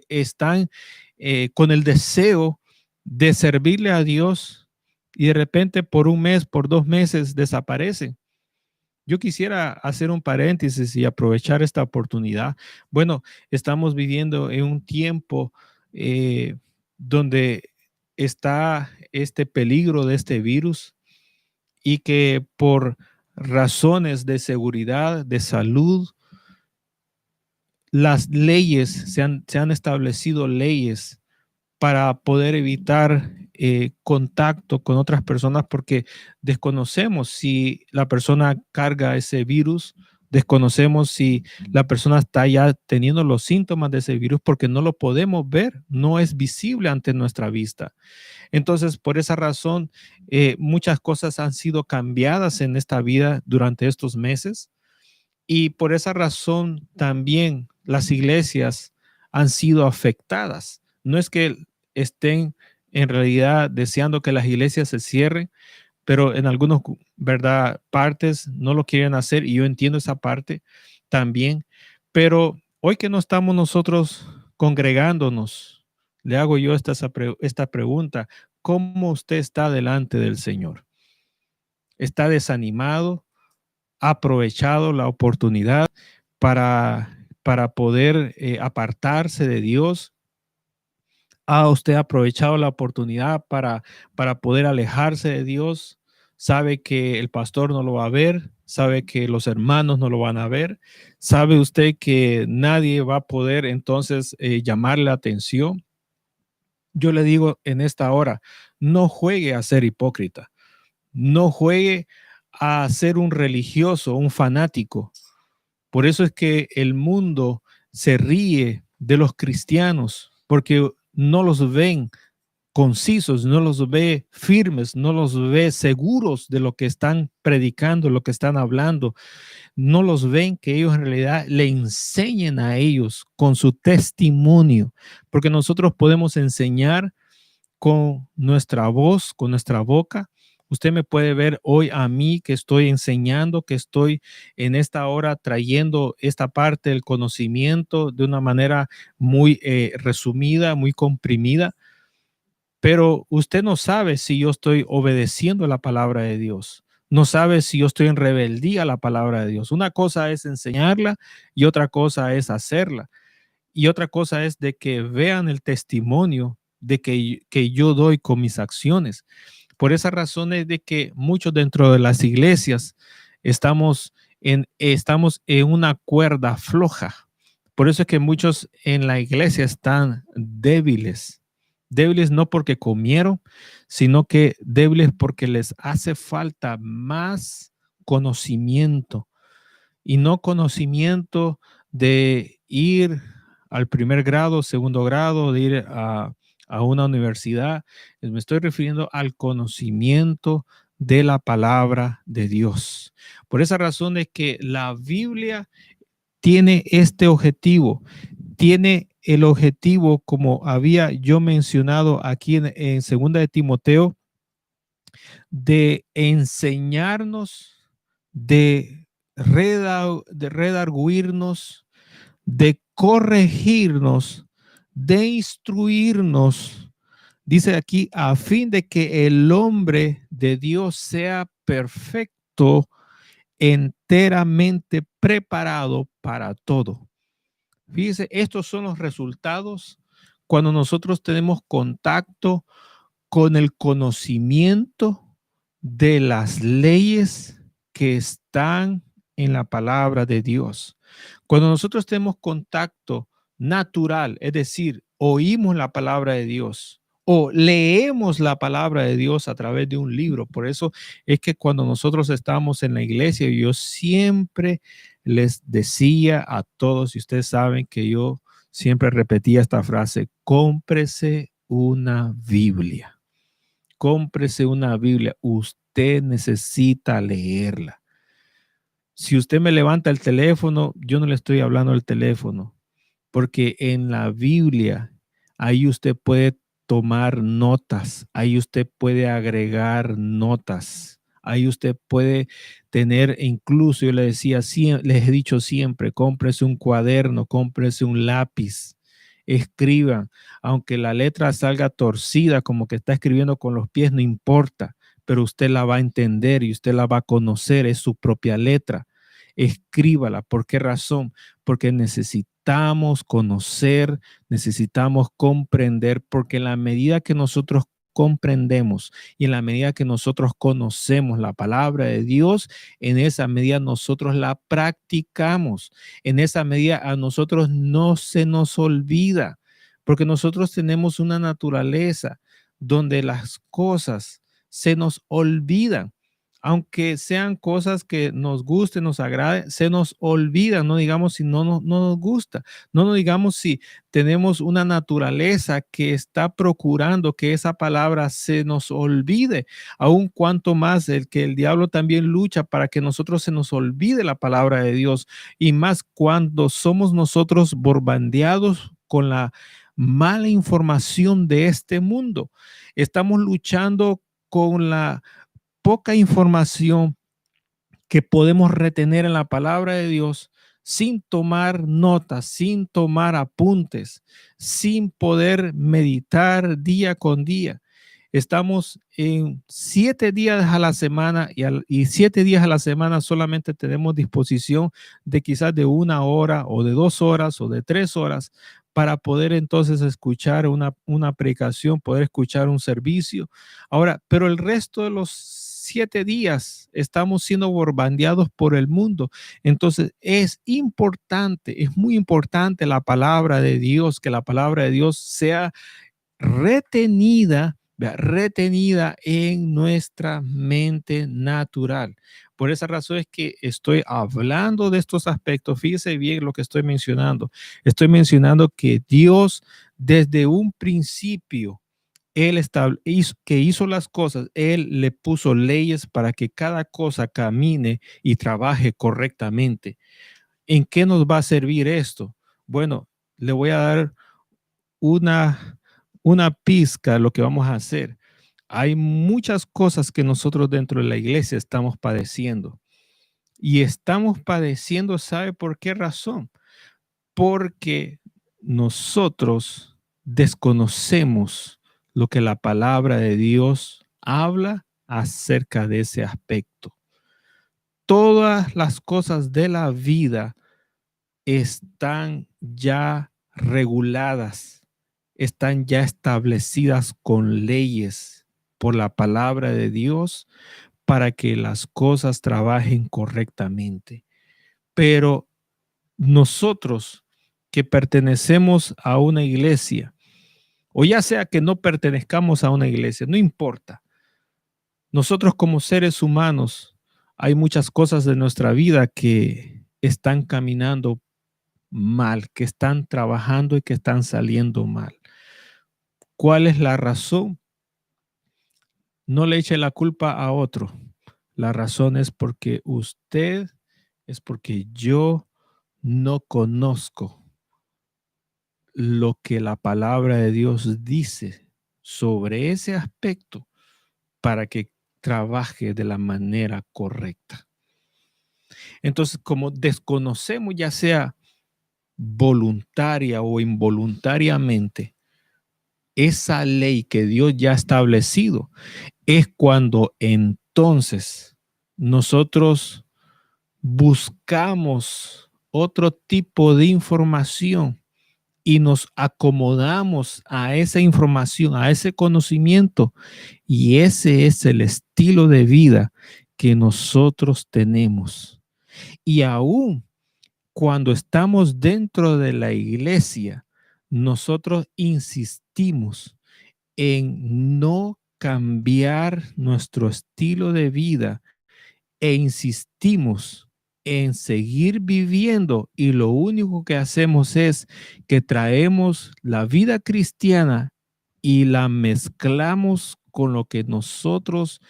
están con el deseo de servirle a Dios y de repente por un mes, por 2 meses desaparecen. Yo quisiera hacer un paréntesis y aprovechar esta oportunidad. Bueno, estamos viviendo en un tiempo donde está este peligro de este virus y que por razones de seguridad, de salud, las leyes, se han establecido leyes para poder evitar contacto con otras personas porque desconocemos si la persona carga ese virus, desconocemos si la persona está ya teniendo los síntomas de ese virus porque no lo podemos ver, no es visible ante nuestra vista. Entonces, por esa razón, muchas cosas han sido cambiadas en esta vida durante estos meses y por esa razón también las iglesias han sido afectadas. No es que estén en realidad deseando que las iglesias se cierren, pero en algunas, ¿verdad?, partes no lo quieren hacer y yo entiendo esa parte también. Pero hoy que no estamos nosotros congregándonos, le hago yo esta pregunta. ¿Cómo usted está delante del Señor? ¿Está desanimado? ¿Ha aprovechado la oportunidad para poder apartarse de Dios? ¿Ha usted aprovechado la oportunidad para poder alejarse de Dios? ¿Sabe que el pastor no lo va a ver? ¿Sabe que los hermanos no lo van a ver? ¿Sabe usted que nadie va a poder entonces llamarle la atención? Yo le digo en esta hora, no juegue a ser hipócrita, no juegue a ser un religioso, un fanático. Por eso es que el mundo se ríe de los cristianos, porque no los ven concisos, no los ve firmes, no los ve seguros de lo que están predicando, lo que están hablando. No los ven que ellos en realidad le enseñen a ellos con su testimonio, porque nosotros podemos enseñar con nuestra voz, con nuestra boca. Usted me puede ver hoy a mí que estoy enseñando, que estoy en esta hora trayendo esta parte del conocimiento de una manera muy resumida, muy comprimida, pero usted no sabe si yo estoy obedeciendo la palabra de Dios. No sabe si yo estoy en rebeldía a la palabra de Dios. Una cosa es enseñarla y otra cosa es hacerla. Y otra cosa es de que vean el testimonio de que yo doy con mis acciones. Por esa razón es de que muchos dentro de las iglesias estamos en una cuerda floja. Por eso es que muchos en la iglesia están débiles. Débiles no porque comieron, sino que débiles porque les hace falta más conocimiento y no conocimiento de ir al primer grado, segundo grado, de ir a una universidad. Me estoy refiriendo al conocimiento de la palabra de Dios. Por esa razón es que la Biblia tiene este objetivo, tiene el objetivo, como había yo mencionado aquí en segunda de Timoteo, de enseñarnos, de redarguirnos, de corregirnos, de instruirnos. Dice aquí, a fin de que el hombre de Dios sea perfecto, enteramente preparado para todo. Fíjese, estos son los resultados cuando nosotros tenemos contacto con el conocimiento de las leyes que están en la palabra de Dios. Cuando nosotros tenemos contacto natural, es decir, oímos la palabra de Dios o leemos la palabra de Dios a través de un libro. Por eso es que cuando nosotros estábamos en la iglesia, yo siempre les decía a todos, y ustedes saben que yo siempre repetía esta frase: cómprese una Biblia. Cómprese una Biblia. Usted necesita leerla. Si usted me levanta el teléfono, yo no le estoy hablando al teléfono, porque en la Biblia, ahí usted puede tomar notas, ahí usted puede agregar notas, ahí usted puede tener, incluso yo le decía, les he dicho siempre, cómprese un cuaderno, cómprese un lápiz, escriban, aunque la letra salga torcida, como que está escribiendo con los pies, no importa, pero usted la va a entender y usted la va a conocer, es su propia letra. Escríbala. ¿Por qué razón? Porque necesitamos conocer, necesitamos comprender, porque en la medida que nosotros comprendemos y en la medida que nosotros conocemos la palabra de Dios, en esa medida nosotros la practicamos. En esa medida a nosotros no se nos olvida, porque nosotros tenemos una naturaleza donde las cosas se nos olvidan. Aunque sean cosas que nos gusten, nos agrade, se nos olvida, no digamos si no nos gusta, no nos digamos si tenemos una naturaleza que está procurando que esa palabra se nos olvide, aun cuanto más el que el diablo también lucha para que nosotros se nos olvide la palabra de Dios, y más cuando somos nosotros bombardeados con la mala información de este mundo. Estamos luchando con la poca información que podemos retener en la palabra de Dios sin tomar notas, sin tomar apuntes, sin poder meditar día con día. Estamos en 7 días a la semana y 7 días a la semana solamente tenemos disposición de quizás de 1 hora o de 2 horas o de 3 horas para poder entonces escuchar una predicación, poder escuchar un servicio. Ahora, pero el resto de los 7 días estamos siendo bombardeados por el mundo. Entonces es importante, es muy importante la palabra de Dios, que la palabra de Dios sea retenida, retenida en nuestra mente natural. Por esa razón es que estoy hablando de estos aspectos. Fíjese bien lo que estoy mencionando. Estoy mencionando que Dios desde un principio, que hizo las cosas, Él le puso leyes para que cada cosa camine y trabaje correctamente. ¿En qué nos va a servir esto? Bueno, le voy a dar una, una pizca de lo que vamos a hacer. Hay muchas cosas que nosotros dentro de la iglesia estamos padeciendo. Y estamos padeciendo, ¿sabe por qué razón? Porque nosotros desconocemos lo que la palabra de Dios habla acerca de ese aspecto. Todas las cosas de la vida están ya reguladas, están ya establecidas con leyes por la palabra de Dios para que las cosas trabajen correctamente. Pero nosotros que pertenecemos a una iglesia, o ya sea que no pertenezcamos a una iglesia, no importa. Nosotros como seres humanos, hay muchas cosas de nuestra vida que están caminando mal, que están trabajando y que están saliendo mal. ¿Cuál es la razón? No le eche la culpa a otro. La razón es porque yo no conozco lo que la palabra de Dios dice sobre ese aspecto para que trabaje de la manera correcta. Entonces, como desconocemos, ya sea voluntaria o involuntariamente, esa ley que Dios ya ha establecido, es cuando entonces nosotros buscamos otro tipo de información y nos acomodamos a esa información, a ese conocimiento, y ese es el estilo de vida que nosotros tenemos. Y aún cuando estamos dentro de la iglesia, nosotros insistimos en no cambiar nuestro estilo de vida e insistimos en seguir viviendo, y lo único que hacemos es que traemos la vida cristiana y la mezclamos con lo que nosotros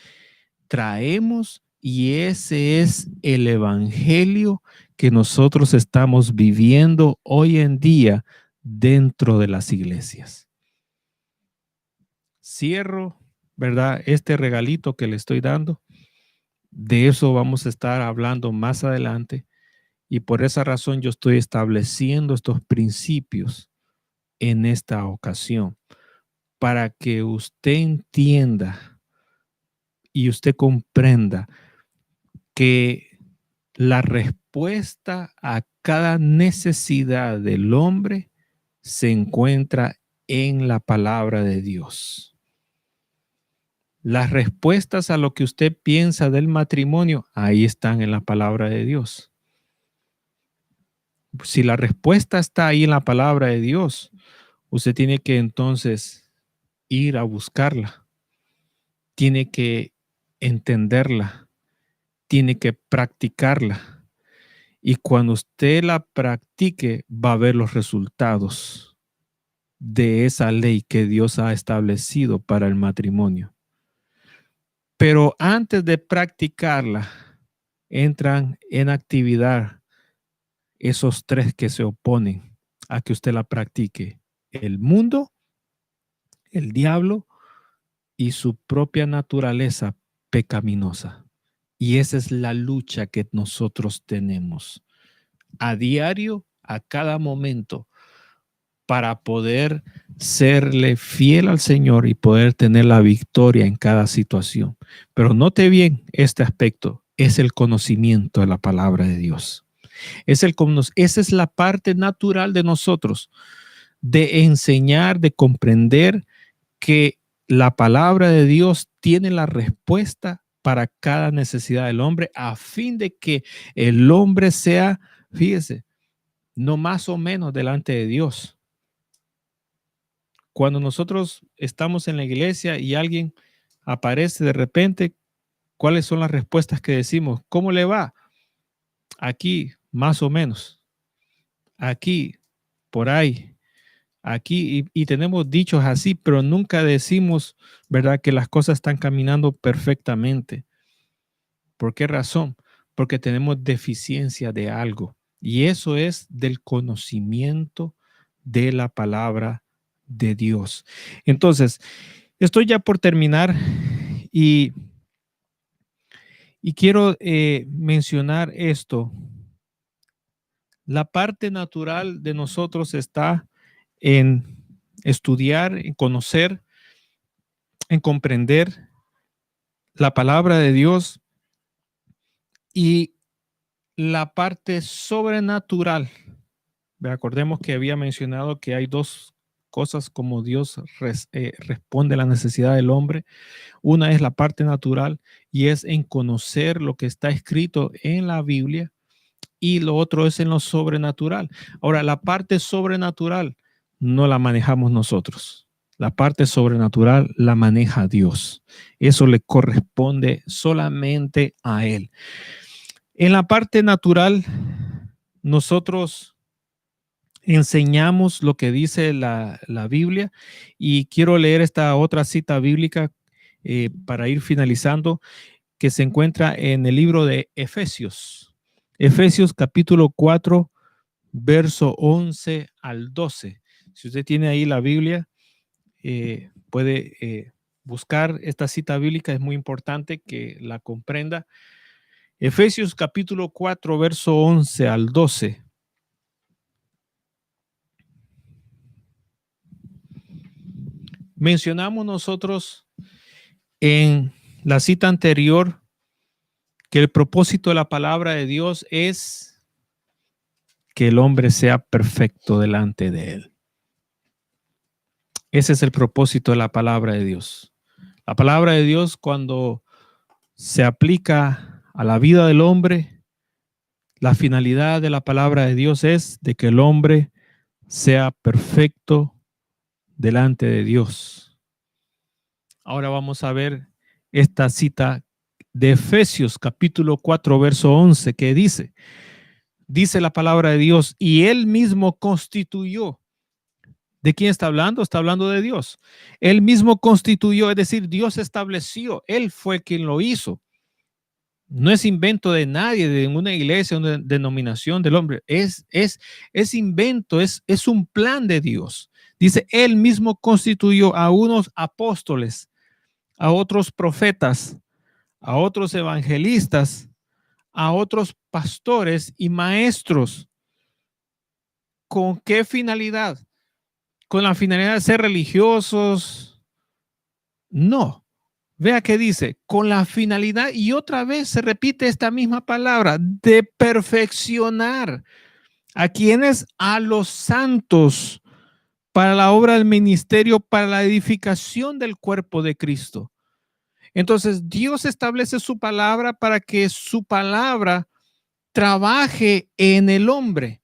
traemos, y ese es el evangelio que nosotros estamos viviendo hoy en día dentro de las iglesias. Cierro, ¿verdad? Este regalito que le estoy dando. De eso vamos a estar hablando más adelante, y por esa razón yo estoy estableciendo estos principios en esta ocasión para que usted entienda y usted comprenda que la respuesta a cada necesidad del hombre se encuentra en la palabra de Dios. Las respuestas a lo que usted piensa del matrimonio, ahí están en la palabra de Dios. Si la respuesta está ahí en la palabra de Dios, usted tiene que entonces ir a buscarla, tiene que entenderla, tiene que practicarla. Y cuando usted la practique, va a ver los resultados de esa ley que Dios ha establecido para el matrimonio. Pero antes de practicarla, entran en actividad esos tres que se oponen a que usted la practique: el mundo, el diablo y su propia naturaleza pecaminosa. Y esa es la lucha que nosotros tenemos a diario, a cada momento, para poder serle fiel al Señor y poder tener la victoria en cada situación. Pero note bien este aspecto: es el conocimiento de la palabra de Dios. Esa es la parte natural de nosotros, de enseñar, de comprender que la palabra de Dios tiene la respuesta para cada necesidad del hombre, a fin de que el hombre sea, fíjese, no más o menos delante de Dios. Cuando nosotros estamos en la iglesia y alguien aparece de repente, ¿cuáles son las respuestas que decimos? ¿Cómo le va? Aquí, más o menos. Aquí, por ahí. Aquí, y tenemos dichos así, pero nunca decimos, ¿verdad?, que las cosas están caminando perfectamente. ¿Por qué razón? Porque tenemos deficiencia de algo, y eso es del conocimiento de la palabra de Dios. Entonces, estoy ya por terminar, y, y quiero mencionar esto. La parte natural de nosotros está en estudiar, en conocer, en comprender la palabra de Dios, y la parte sobrenatural. Acordemos que había mencionado que hay dos cosas como Dios responde a la necesidad del hombre. Una es la parte natural, y es en conocer lo que está escrito en la Biblia, y lo otro es en lo sobrenatural. Ahora, la parte sobrenatural no la manejamos nosotros. La parte sobrenatural la maneja Dios. Eso le corresponde solamente a Él. En la parte natural, nosotros enseñamos lo que dice la Biblia, y quiero leer esta otra cita bíblica para ir finalizando, que se encuentra en el libro de Efesios. Efesios capítulo 4, verso 11 al 12. Si usted tiene ahí la Biblia, puede buscar esta cita bíblica. Es muy importante que la comprenda. Efesios capítulo 4, verso 11 al 12. Mencionamos nosotros en la cita anterior que el propósito de la palabra de Dios es que el hombre sea perfecto delante de él. Ese es el propósito de la palabra de Dios. La palabra de Dios, cuando se aplica a la vida del hombre, la finalidad de la palabra de Dios es de que el hombre sea perfecto delante de Dios. Ahora vamos a ver esta cita de Efesios capítulo 4, verso 11, que dice la palabra de Dios, y él mismo constituyó. ¿De quién está hablando? Está hablando de Dios. Él mismo constituyó, es decir, Dios estableció, él fue quien lo hizo. No es invento de nadie, de una iglesia, una denominación del hombre. Es invento, es un plan de Dios. Dice, él mismo constituyó a unos apóstoles, a otros profetas, a otros evangelistas, a otros pastores y maestros. ¿Con qué finalidad? ¿Con la finalidad de ser religiosos? No. Vea que dice, con la finalidad, y otra vez se repite esta misma palabra, de perfeccionar a quienes, a los santos, para la obra del ministerio, para la edificación del cuerpo de Cristo. Entonces, Dios establece su palabra para que su palabra trabaje en el hombre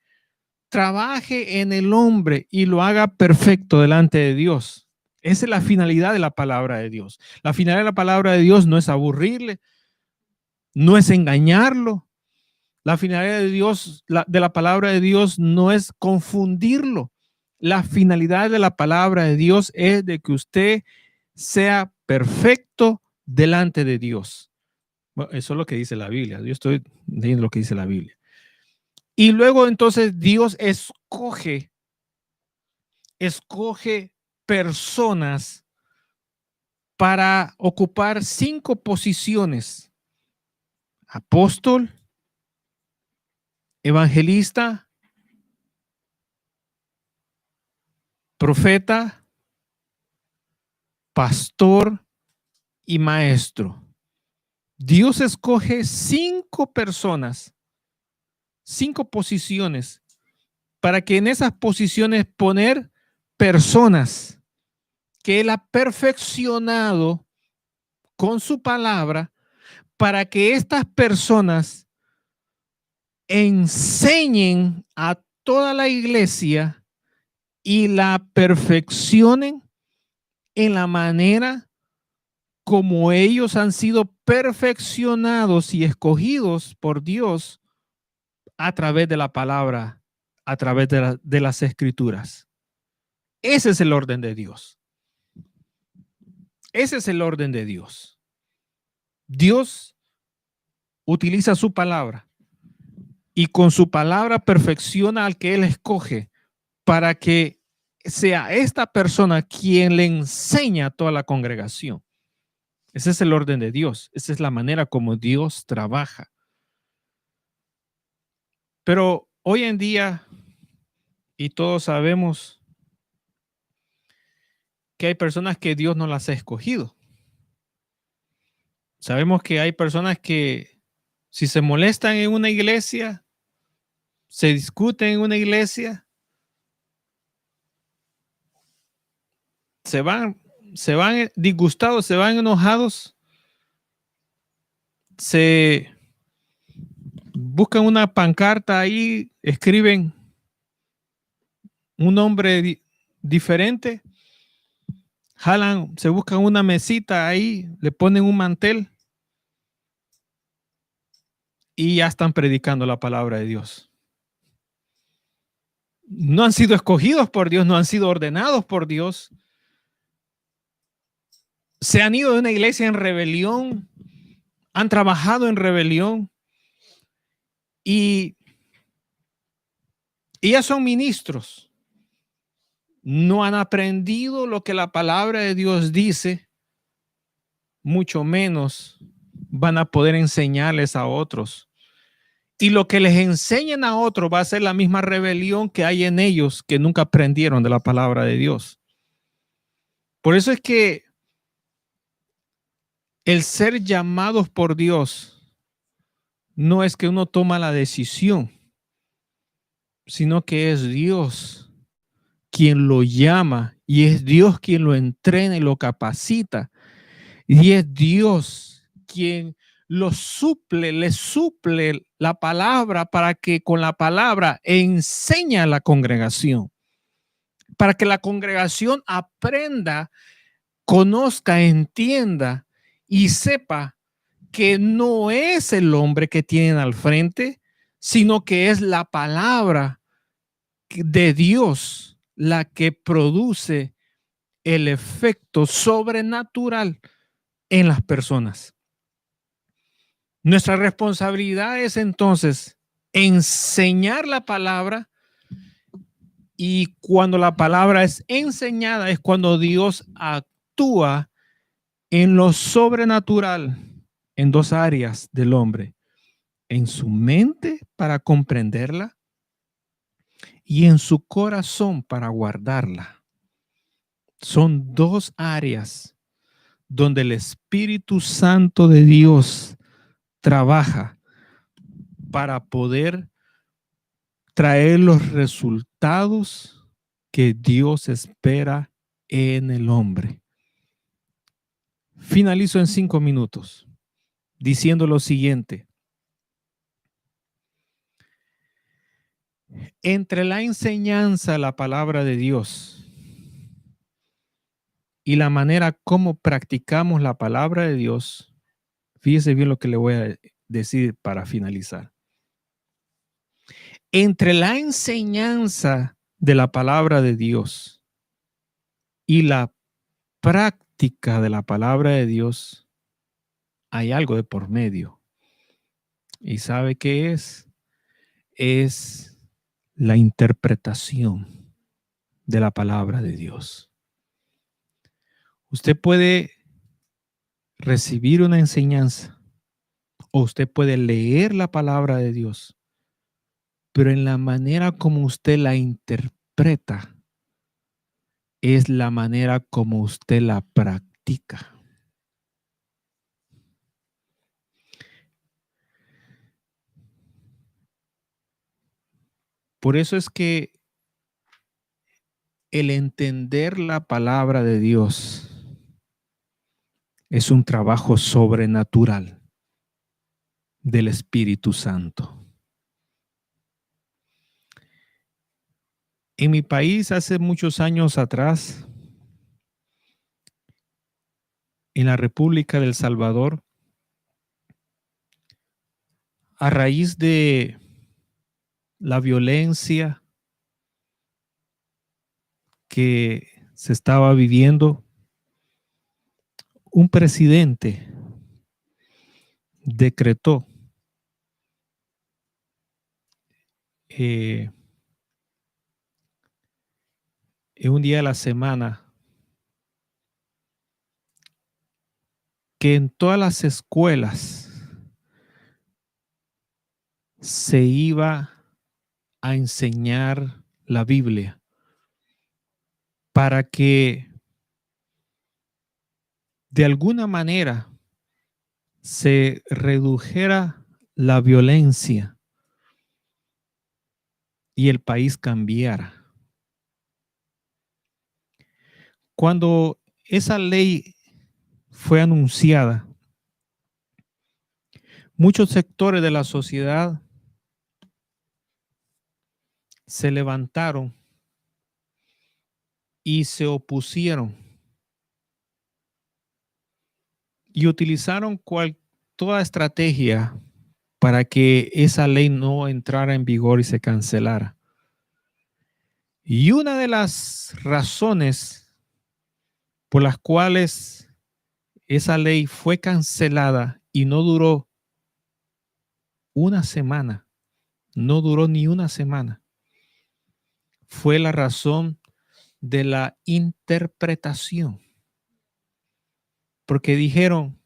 y lo haga perfecto delante de Dios. Esa es la finalidad de la palabra de Dios. La finalidad de la palabra de Dios no es aburrirle, no es engañarlo. La finalidad de Dios, de la palabra de Dios, no es confundirlo. La finalidad de la palabra de Dios es de que usted sea perfecto delante de Dios. Bueno, eso es lo que dice la Biblia. Yo estoy leyendo lo que dice la Biblia. Y luego entonces Dios escoge personas para ocupar 5 posiciones: apóstol, evangelista, profeta, pastor y maestro. Dios escoge 5 personas, 5 posiciones, para que en esas posiciones poner personas que Él ha perfeccionado con su palabra, para que estas personas enseñen a toda la iglesia y la perfeccionen en la manera como ellos han sido perfeccionados y escogidos por Dios a través de la palabra, a través de las escrituras. Ese es el orden de Dios. Ese es el orden de Dios. Dios utiliza su palabra y con su palabra perfecciona al que Él escoge para que sea esta persona quien le enseña a toda la congregación. Ese es el orden de Dios. Esa es la manera como Dios trabaja. Pero hoy en día, y todos sabemos que hay personas que Dios no las ha escogido. Sabemos que hay personas que si se molestan en una iglesia, se discuten en una iglesia, se van disgustados, se van enojados, se buscan una pancarta ahí, escriben un nombre diferente, jalan, se buscan una mesita ahí, le ponen un mantel y ya están predicando la palabra de Dios. No han sido escogidos por Dios, no han sido ordenados por Dios. Se han ido de una iglesia en rebelión, han trabajado en rebelión y ya son ministros. No han aprendido lo que la palabra de Dios dice, mucho menos van a poder enseñarles a otros. Y lo que les enseñen a otros va a ser la misma rebelión que hay en ellos que nunca aprendieron de la palabra de Dios. Por eso es que el ser llamados por Dios no es que uno toma la decisión, sino que es Dios quien lo llama y es Dios quien lo entrena y lo capacita. Y es Dios quien lo suple, le suple la palabra para que con la palabra enseña a la congregación, para que la congregación aprenda, conozca, entienda y sepa que no es el hombre que tienen al frente, sino que es la palabra de Dios la que produce el efecto sobrenatural en las personas. Nuestra responsabilidad es entonces enseñar la palabra, y cuando la palabra es enseñada es cuando Dios actúa en lo sobrenatural en dos áreas del hombre: en su mente para comprenderla y en su corazón para guardarla. Son dos áreas donde el Espíritu Santo de Dios trabaja para poder traer los resultados que Dios espera en el hombre. Finalizo en 5 minutos diciendo lo siguiente. Entre la enseñanza de la palabra de Dios y la manera como practicamos la palabra de Dios, fíjese bien lo que le voy a decir para finalizar. Entre la enseñanza de la palabra de Dios y la práctica de la palabra de Dios, hay algo de por medio. ¿Y sabe qué es? Es la interpretación de la palabra de Dios. Usted puede recibir una enseñanza o usted puede leer la palabra de Dios, pero en la manera como usted la interpreta es la manera como usted la practica. Por eso es que el entender la palabra de Dios es un trabajo sobrenatural del Espíritu Santo. En mi país, hace muchos años atrás, en la República del Salvador, a raíz de la violencia que se estaba viviendo, un presidente decretó en un día de la semana que en todas las escuelas se iba a enseñar la Biblia para que de alguna manera se redujera la violencia y el país cambiara. Cuando esa ley fue anunciada, muchos sectores de la sociedad se levantaron y se opusieron y utilizaron toda estrategia para que esa ley no entrara en vigor y se cancelara. Y una de las razones por las cuales esa ley fue cancelada y no duró una semana, no duró ni una semana, fue la razón de la interpretación. Porque dijeron,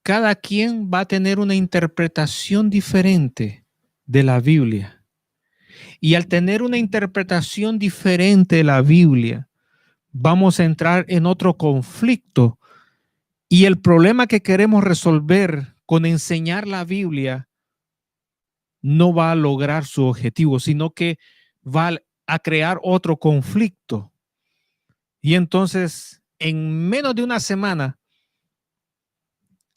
cada quien va a tener una interpretación diferente de la Biblia. Y al tener una interpretación diferente de la Biblia, vamos a entrar en otro conflicto. Y el problema que queremos resolver con enseñar la Biblia no va a lograr su objetivo, sino que va a crear otro conflicto. Y entonces, en menos de una semana,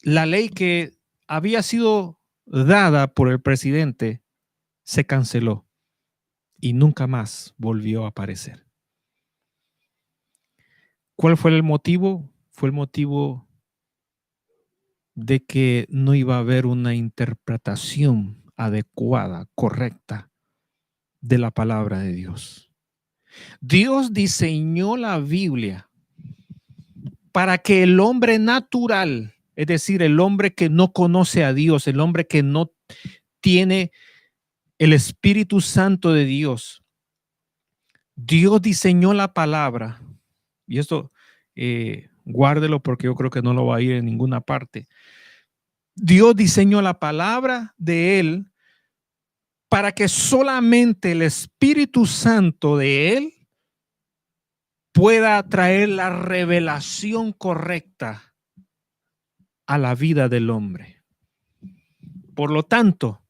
la ley que había sido dada por el presidente se canceló y nunca más volvió a aparecer. ¿Cuál fue el motivo? Fue el motivo de que no iba a haber una interpretación adecuada, correcta de la palabra de Dios. Dios diseñó la Biblia para que el hombre natural, es decir, el hombre que no conoce a Dios, el hombre que no tiene el Espíritu Santo de Dios, Dios diseñó la palabra, y esto guárdelo porque yo creo que no lo va a ir en ninguna parte. Dios diseñó la palabra de Él para que solamente el Espíritu Santo de Él pueda traer la revelación correcta a la vida del hombre. Por lo tanto,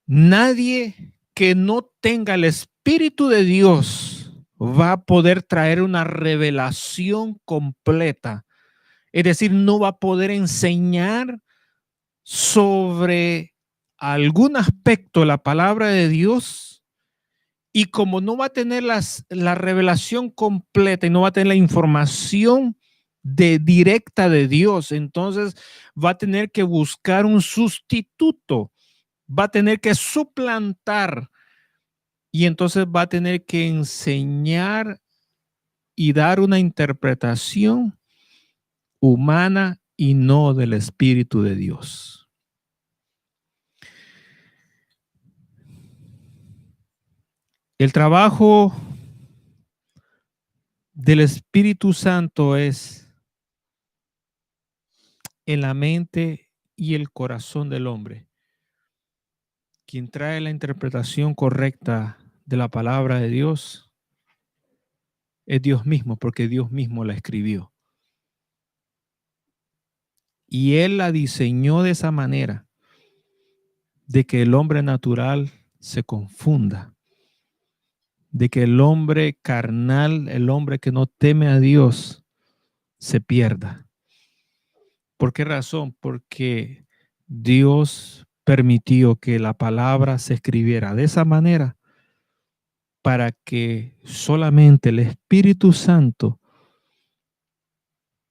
nadie que no tenga el Espíritu de Dios va a poder traer una revelación completa. Es decir, no va a poder enseñar sobre algún aspecto de la palabra de Dios, y como no va a tener la revelación completa y no va a tener la información directa de Dios, entonces va a tener que buscar un sustituto, va a tener que suplantar, y entonces va a tener que enseñar y dar una interpretación humana y no del Espíritu de Dios. El trabajo del Espíritu Santo es en la mente y el corazón del hombre. Quien trae la interpretación correcta de la palabra de Dios es Dios mismo, porque Dios mismo la escribió. Y Él la diseñó de esa manera, de que el hombre natural se confunda, de que el hombre carnal, el hombre que no teme a Dios, se pierda. ¿Por qué razón? Porque Dios permitió que la palabra se escribiera de esa manera para que solamente el Espíritu Santo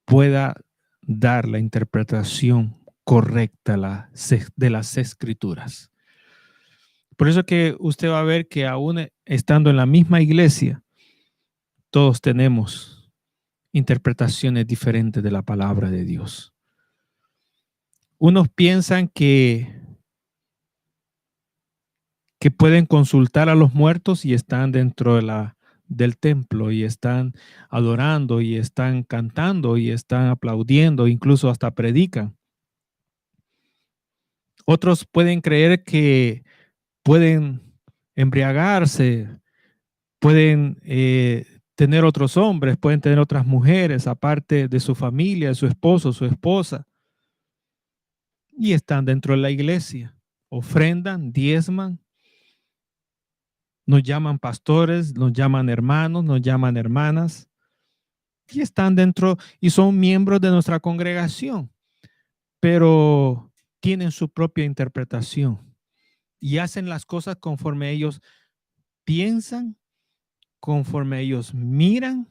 pueda dar la interpretación correcta de las Escrituras. Por eso que usted va a ver que aún estando en la misma iglesia, todos tenemos interpretaciones diferentes de la palabra de Dios. Unos piensan que pueden consultar a los muertos y están dentro del templo y están adorando y están cantando y están aplaudiendo, incluso hasta predican. Otros pueden creer que pueden embriagarse, pueden tener otros hombres, pueden tener otras mujeres, aparte de su familia, de su esposo, su esposa, y están dentro de la iglesia, ofrendan, diezman, nos llaman pastores, nos llaman hermanos, nos llaman hermanas, y están dentro y son miembros de nuestra congregación, pero tienen su propia interpretación y hacen las cosas conforme ellos piensan, conforme ellos miran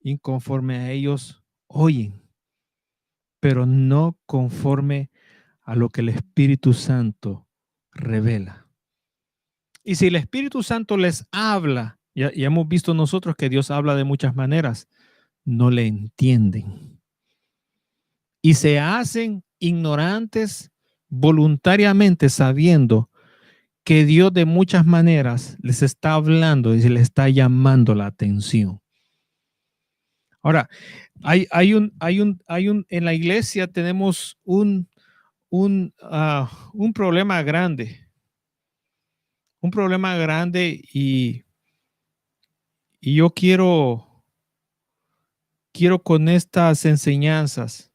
y conforme a ellos oyen, pero no conforme a lo que el Espíritu Santo revela. Y si el Espíritu Santo les habla, ya hemos visto nosotros que Dios habla de muchas maneras, no le entienden. Y se hacen ignorantes voluntariamente sabiendo que Dios de muchas maneras les está hablando y se les está llamando la atención. Ahora, en la iglesia tenemos un problema grande. Un problema grande y yo quiero con estas enseñanzas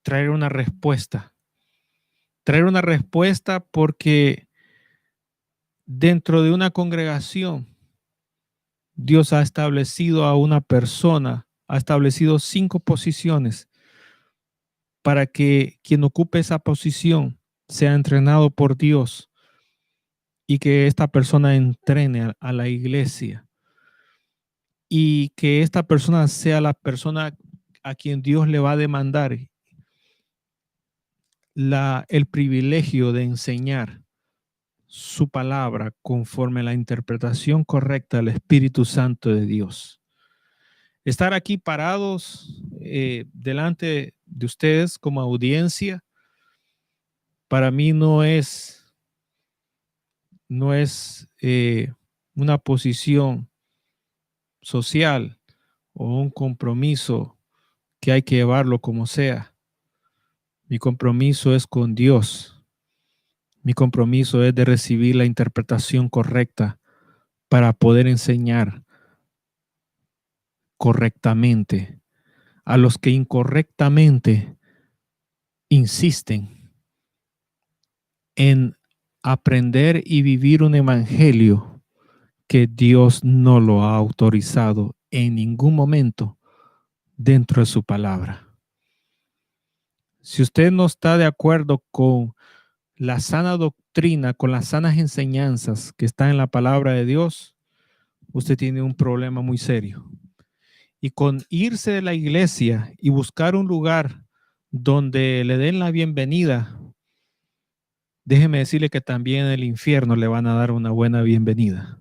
traer una respuesta. Traer una respuesta porque dentro de una congregación, Dios ha establecido a una persona, ha establecido 5 posiciones para que quien ocupe esa posición sea entrenado por Dios y que esta persona entrene a la iglesia y que esta persona sea la persona a quien Dios le va a demandar el privilegio de enseñar su palabra conforme a la interpretación correcta del Espíritu Santo de Dios. Estar aquí parados delante de ustedes como audiencia, para mí no es una posición social o un compromiso que hay que llevarlo como sea. Mi compromiso es con Dios. Mi compromiso es de recibir la interpretación correcta para poder enseñar correctamente a los que incorrectamente insisten en aprender y vivir un evangelio que Dios no lo ha autorizado en ningún momento dentro de su palabra. Si usted no está de acuerdo con la sana doctrina, con las sanas enseñanzas que están en la palabra de Dios, usted tiene un problema muy serio. Y con irse de la iglesia y buscar un lugar donde le den la bienvenida, déjeme decirle que también en el infierno le van a dar una buena bienvenida.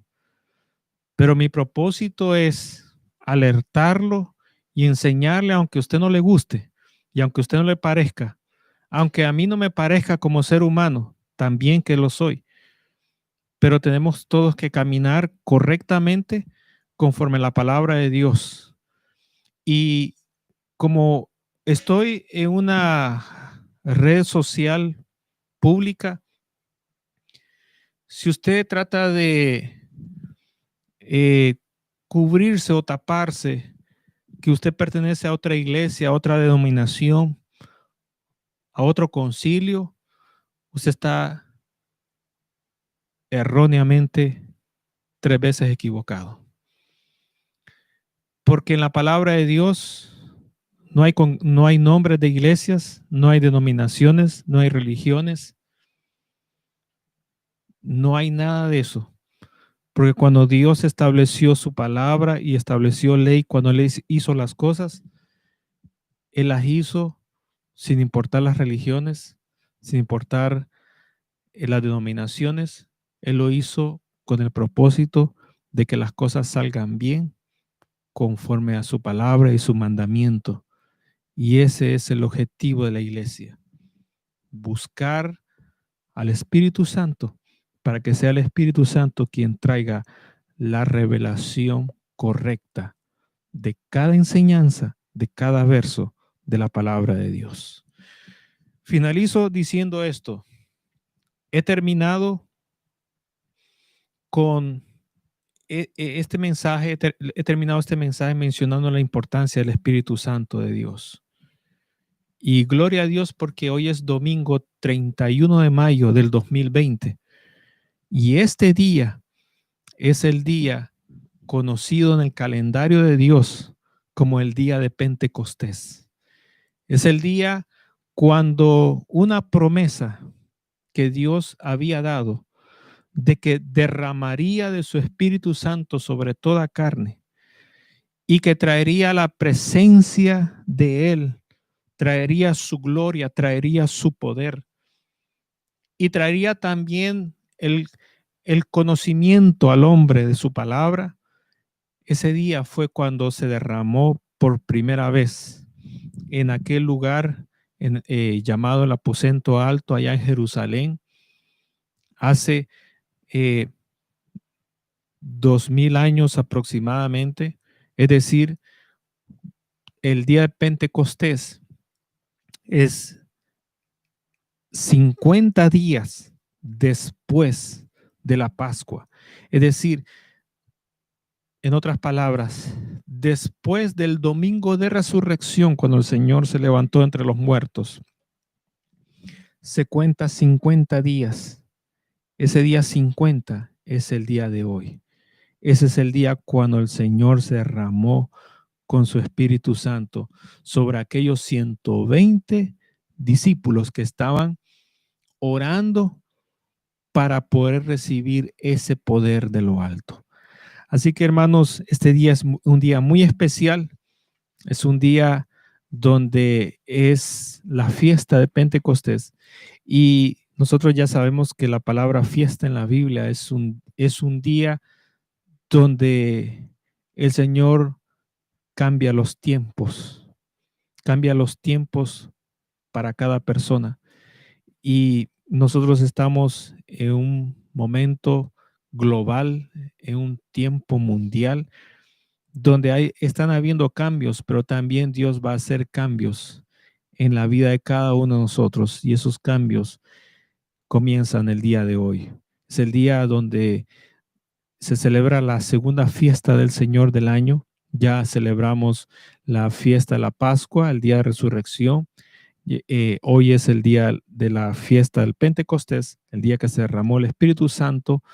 Pero mi propósito es alertarlo y enseñarle, aunque a usted no le guste y aunque a usted no le parezca, aunque a mí no me parezca como ser humano, también que lo soy, pero tenemos todos que caminar correctamente conforme a la palabra de Dios. Y como estoy en una red social pública, si usted trata de eh, cubrirse o taparse, que usted pertenece a otra iglesia, a otra denominación, a otro concilio, usted está erróneamente 3 veces equivocado. Porque en la palabra de Dios no hay nombres de iglesias, no hay denominaciones, no hay religiones, no hay nada de eso. Porque cuando Dios estableció su palabra y estableció ley, cuando Él hizo las cosas, Él las hizo sin importar las religiones, sin importar las denominaciones. Él lo hizo con el propósito de que las cosas salgan bien conforme a su palabra y su mandamiento. Y ese es el objetivo de la iglesia. Buscar al Espíritu Santo para que sea el Espíritu Santo quien traiga la revelación correcta de cada enseñanza, de cada verso de la palabra de Dios. Finalizo diciendo esto. He terminado con este mensaje, he terminado este mensaje mencionando la importancia del Espíritu Santo de Dios. Y gloria a Dios porque hoy es domingo 31 de mayo del 2020. Y este día es el día conocido en el calendario de Dios como el día de Pentecostés. Es el día cuando una promesa que Dios había dado de que derramaría de su Espíritu Santo sobre toda carne y que traería la presencia de Él, traería su gloria, traería su poder y traería también el conocimiento al hombre de su palabra. Ese día fue cuando se derramó por primera vez en aquel lugar llamado el aposento alto allá en Jerusalén, hace 2000 años aproximadamente, es decir, el día de Pentecostés es 50 días después de la Pascua. Es decir, en otras palabras, después del domingo de resurrección, cuando el Señor se levantó entre los muertos, se cuenta 50 días. Ese día 50 es el día de hoy. Ese es el día cuando el Señor se derramó con su Espíritu Santo sobre aquellos 120 discípulos que estaban orando para poder recibir ese poder de lo alto. Así que, hermanos, este día es un día muy especial. Es un día donde es la fiesta de Pentecostés. Y nosotros ya sabemos que la palabra fiesta en la Biblia es un día donde el Señor cambia los tiempos para cada persona. Y nosotros estamos en un momento global, en un tiempo mundial, donde están habiendo cambios, pero también Dios va a hacer cambios en la vida de cada uno de nosotros. Y esos cambios comienzan el día de hoy. Es el día donde se celebra la segunda fiesta del Señor del año. Ya celebramos la fiesta de la Pascua, el día de resurrección. Hoy es el día de la fiesta del Pentecostés, el día que se derramó el Espíritu Santo,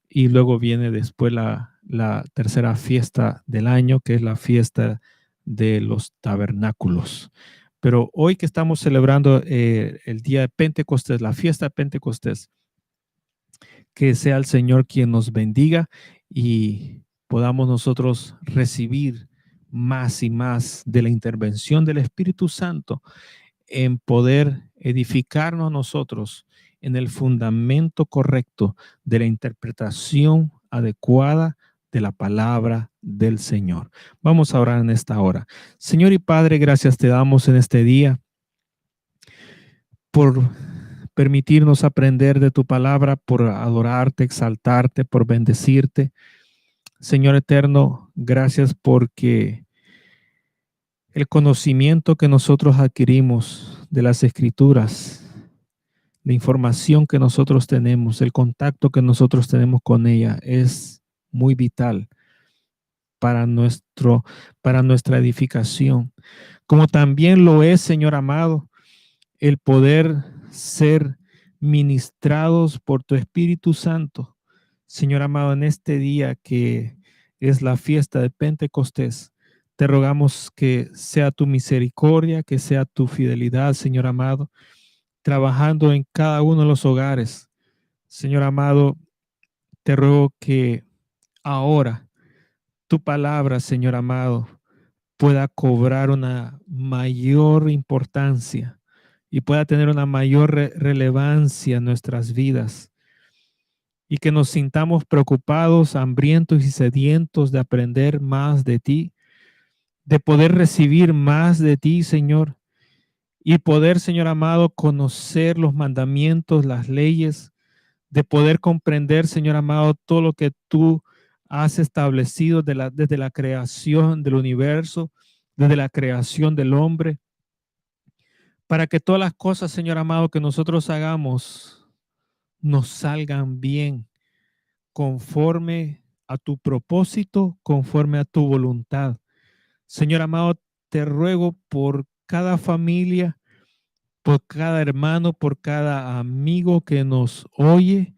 y luego viene después la tercera fiesta del año, que es la fiesta de los tabernáculos. Pero hoy que estamos celebrando el día de Pentecostés, la fiesta de Pentecostés, que sea el Señor quien nos bendiga y podamos nosotros recibir más y más de la intervención del Espíritu Santo en poder edificarnos nosotros en el fundamento correcto de la interpretación adecuada de la palabra del Señor. Vamos a orar en esta hora. Señor y Padre, gracias te damos en este día por permitirnos aprender de tu palabra, por adorarte, exaltarte, por bendecirte. Señor eterno, gracias porque el conocimiento que nosotros adquirimos de las Escrituras, la información que nosotros tenemos, el contacto que nosotros tenemos con ella es muy vital para nuestra edificación. Como también lo es, Señor amado, el poder ser ministrados por tu Espíritu Santo. Señor amado, en este día que es la fiesta de Pentecostés, te rogamos que sea tu misericordia, que sea tu fidelidad, Señor amado, trabajando en cada uno de los hogares. Señor amado, te ruego que ahora tu palabra, Señor amado, pueda cobrar una mayor importancia y pueda tener una mayor relevancia en nuestras vidas, y que nos sintamos preocupados, hambrientos y sedientos de aprender más de ti, de poder recibir más de ti, Señor, y poder, Señor amado, conocer los mandamientos, las leyes, de poder comprender, Señor amado, todo lo que tú has establecido desde la creación del universo, desde la creación del hombre, para que todas las cosas, Señor amado, que nosotros hagamos nos salgan bien, conforme a tu propósito, conforme a tu voluntad. Señor amado, te ruego por cada familia, por cada hermano, por cada amigo que nos oye,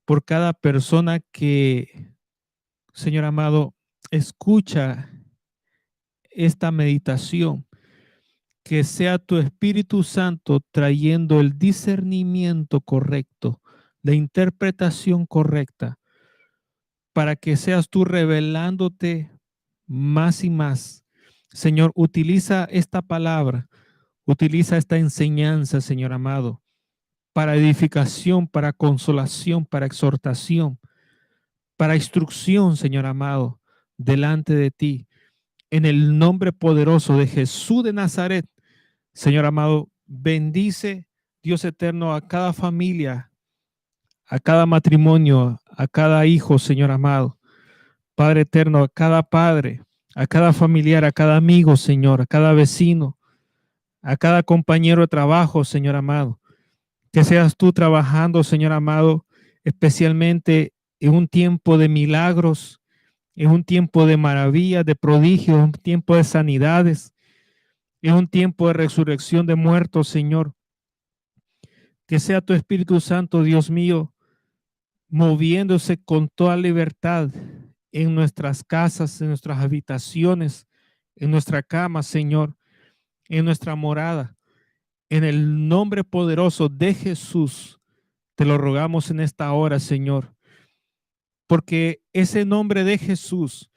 por cada persona que, Señor amado, escucha esta meditación, que sea tu Espíritu Santo trayendo el discernimiento correcto, la interpretación correcta, para que seas tú revelándote más y más. Señor, utiliza esta palabra, utiliza esta enseñanza, Señor amado, para edificación, para consolación, para exhortación, para instrucción, Señor amado, delante de ti. En el nombre poderoso de Jesús de Nazaret, Señor amado, bendice, Dios eterno, a cada familia, a cada matrimonio, a cada hijo, Señor amado. Padre eterno, a cada padre, a cada familiar, a cada amigo, Señor, a cada vecino, a cada compañero de trabajo, Señor amado. Que seas tú trabajando, Señor amado, especialmente en un tiempo de milagros, Es un tiempo de maravillas, de prodigios, un tiempo de sanidades. Es un tiempo de resurrección de muertos, Señor. Que sea tu Espíritu Santo, Dios mío, moviéndose con toda libertad en nuestras casas, en nuestras habitaciones, en nuestra cama, Señor, en nuestra morada. En el nombre poderoso de Jesús, te lo rogamos en esta hora, Señor, porque ese nombre de Jesús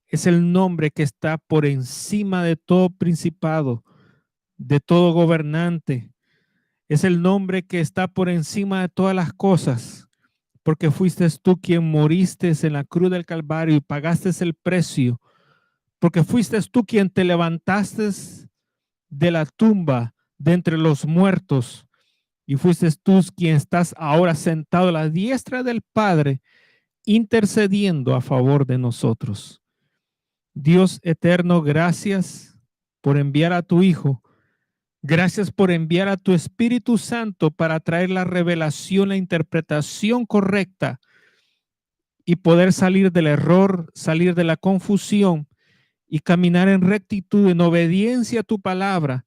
es el nombre que está por encima de todo principado, de todo gobernante. Es el nombre que está por encima de todas las cosas, porque fuiste tú quien moriste en la cruz del Calvario y pagaste el precio, porque fuiste tú quien te levantaste de la tumba de entre los muertos y fuiste tú quien estás ahora sentado a la diestra del Padre, intercediendo a favor de nosotros. Dios eterno, gracias por enviar a tu Hijo. Gracias por enviar a tu Espíritu Santo para traer la revelación, la interpretación correcta y poder salir del error, salir de la confusión y caminar en rectitud, en obediencia a tu palabra,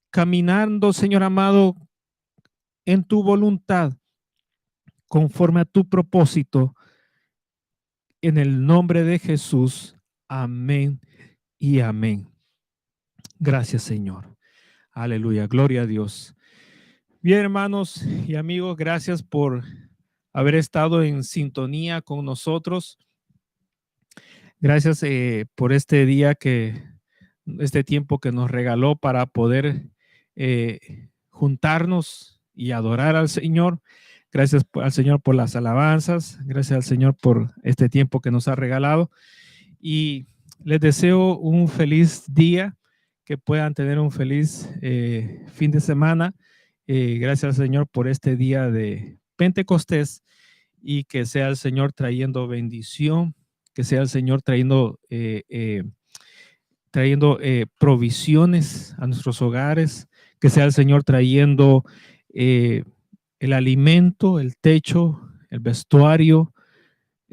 caminando, Señor amado, en tu voluntad, conforme a tu propósito, en el nombre de Jesús. Amén y amén. Gracias, Señor. Aleluya, gloria a Dios. Bien, hermanos y amigos, gracias por haber estado en sintonía con nosotros. Gracias por este día este tiempo que nos regaló para poder juntarnos y adorar al Señor. Gracias al Señor por las alabanzas. Gracias al Señor por este tiempo que nos ha regalado. Y les deseo un feliz día, que puedan tener un feliz fin de semana. Gracias al Señor por este día de Pentecostés y que sea el Señor trayendo bendición, que sea el Señor trayendo provisiones a nuestros hogares, que sea el Señor trayendo el alimento, el techo, el vestuario,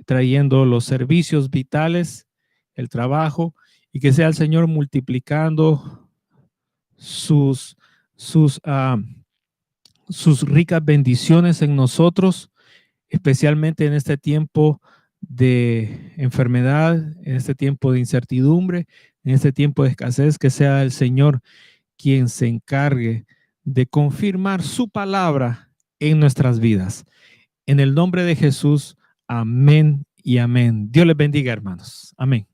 trayendo los servicios vitales, el trabajo, y que sea el Señor multiplicando sus ricas bendiciones en nosotros, especialmente en este tiempo de enfermedad, en este tiempo de incertidumbre, en este tiempo de escasez, que sea el Señor quien se encargue de confirmar su palabra en nuestras vidas. En el nombre de Jesús, amén y amén. Dios les bendiga, hermanos. Amén.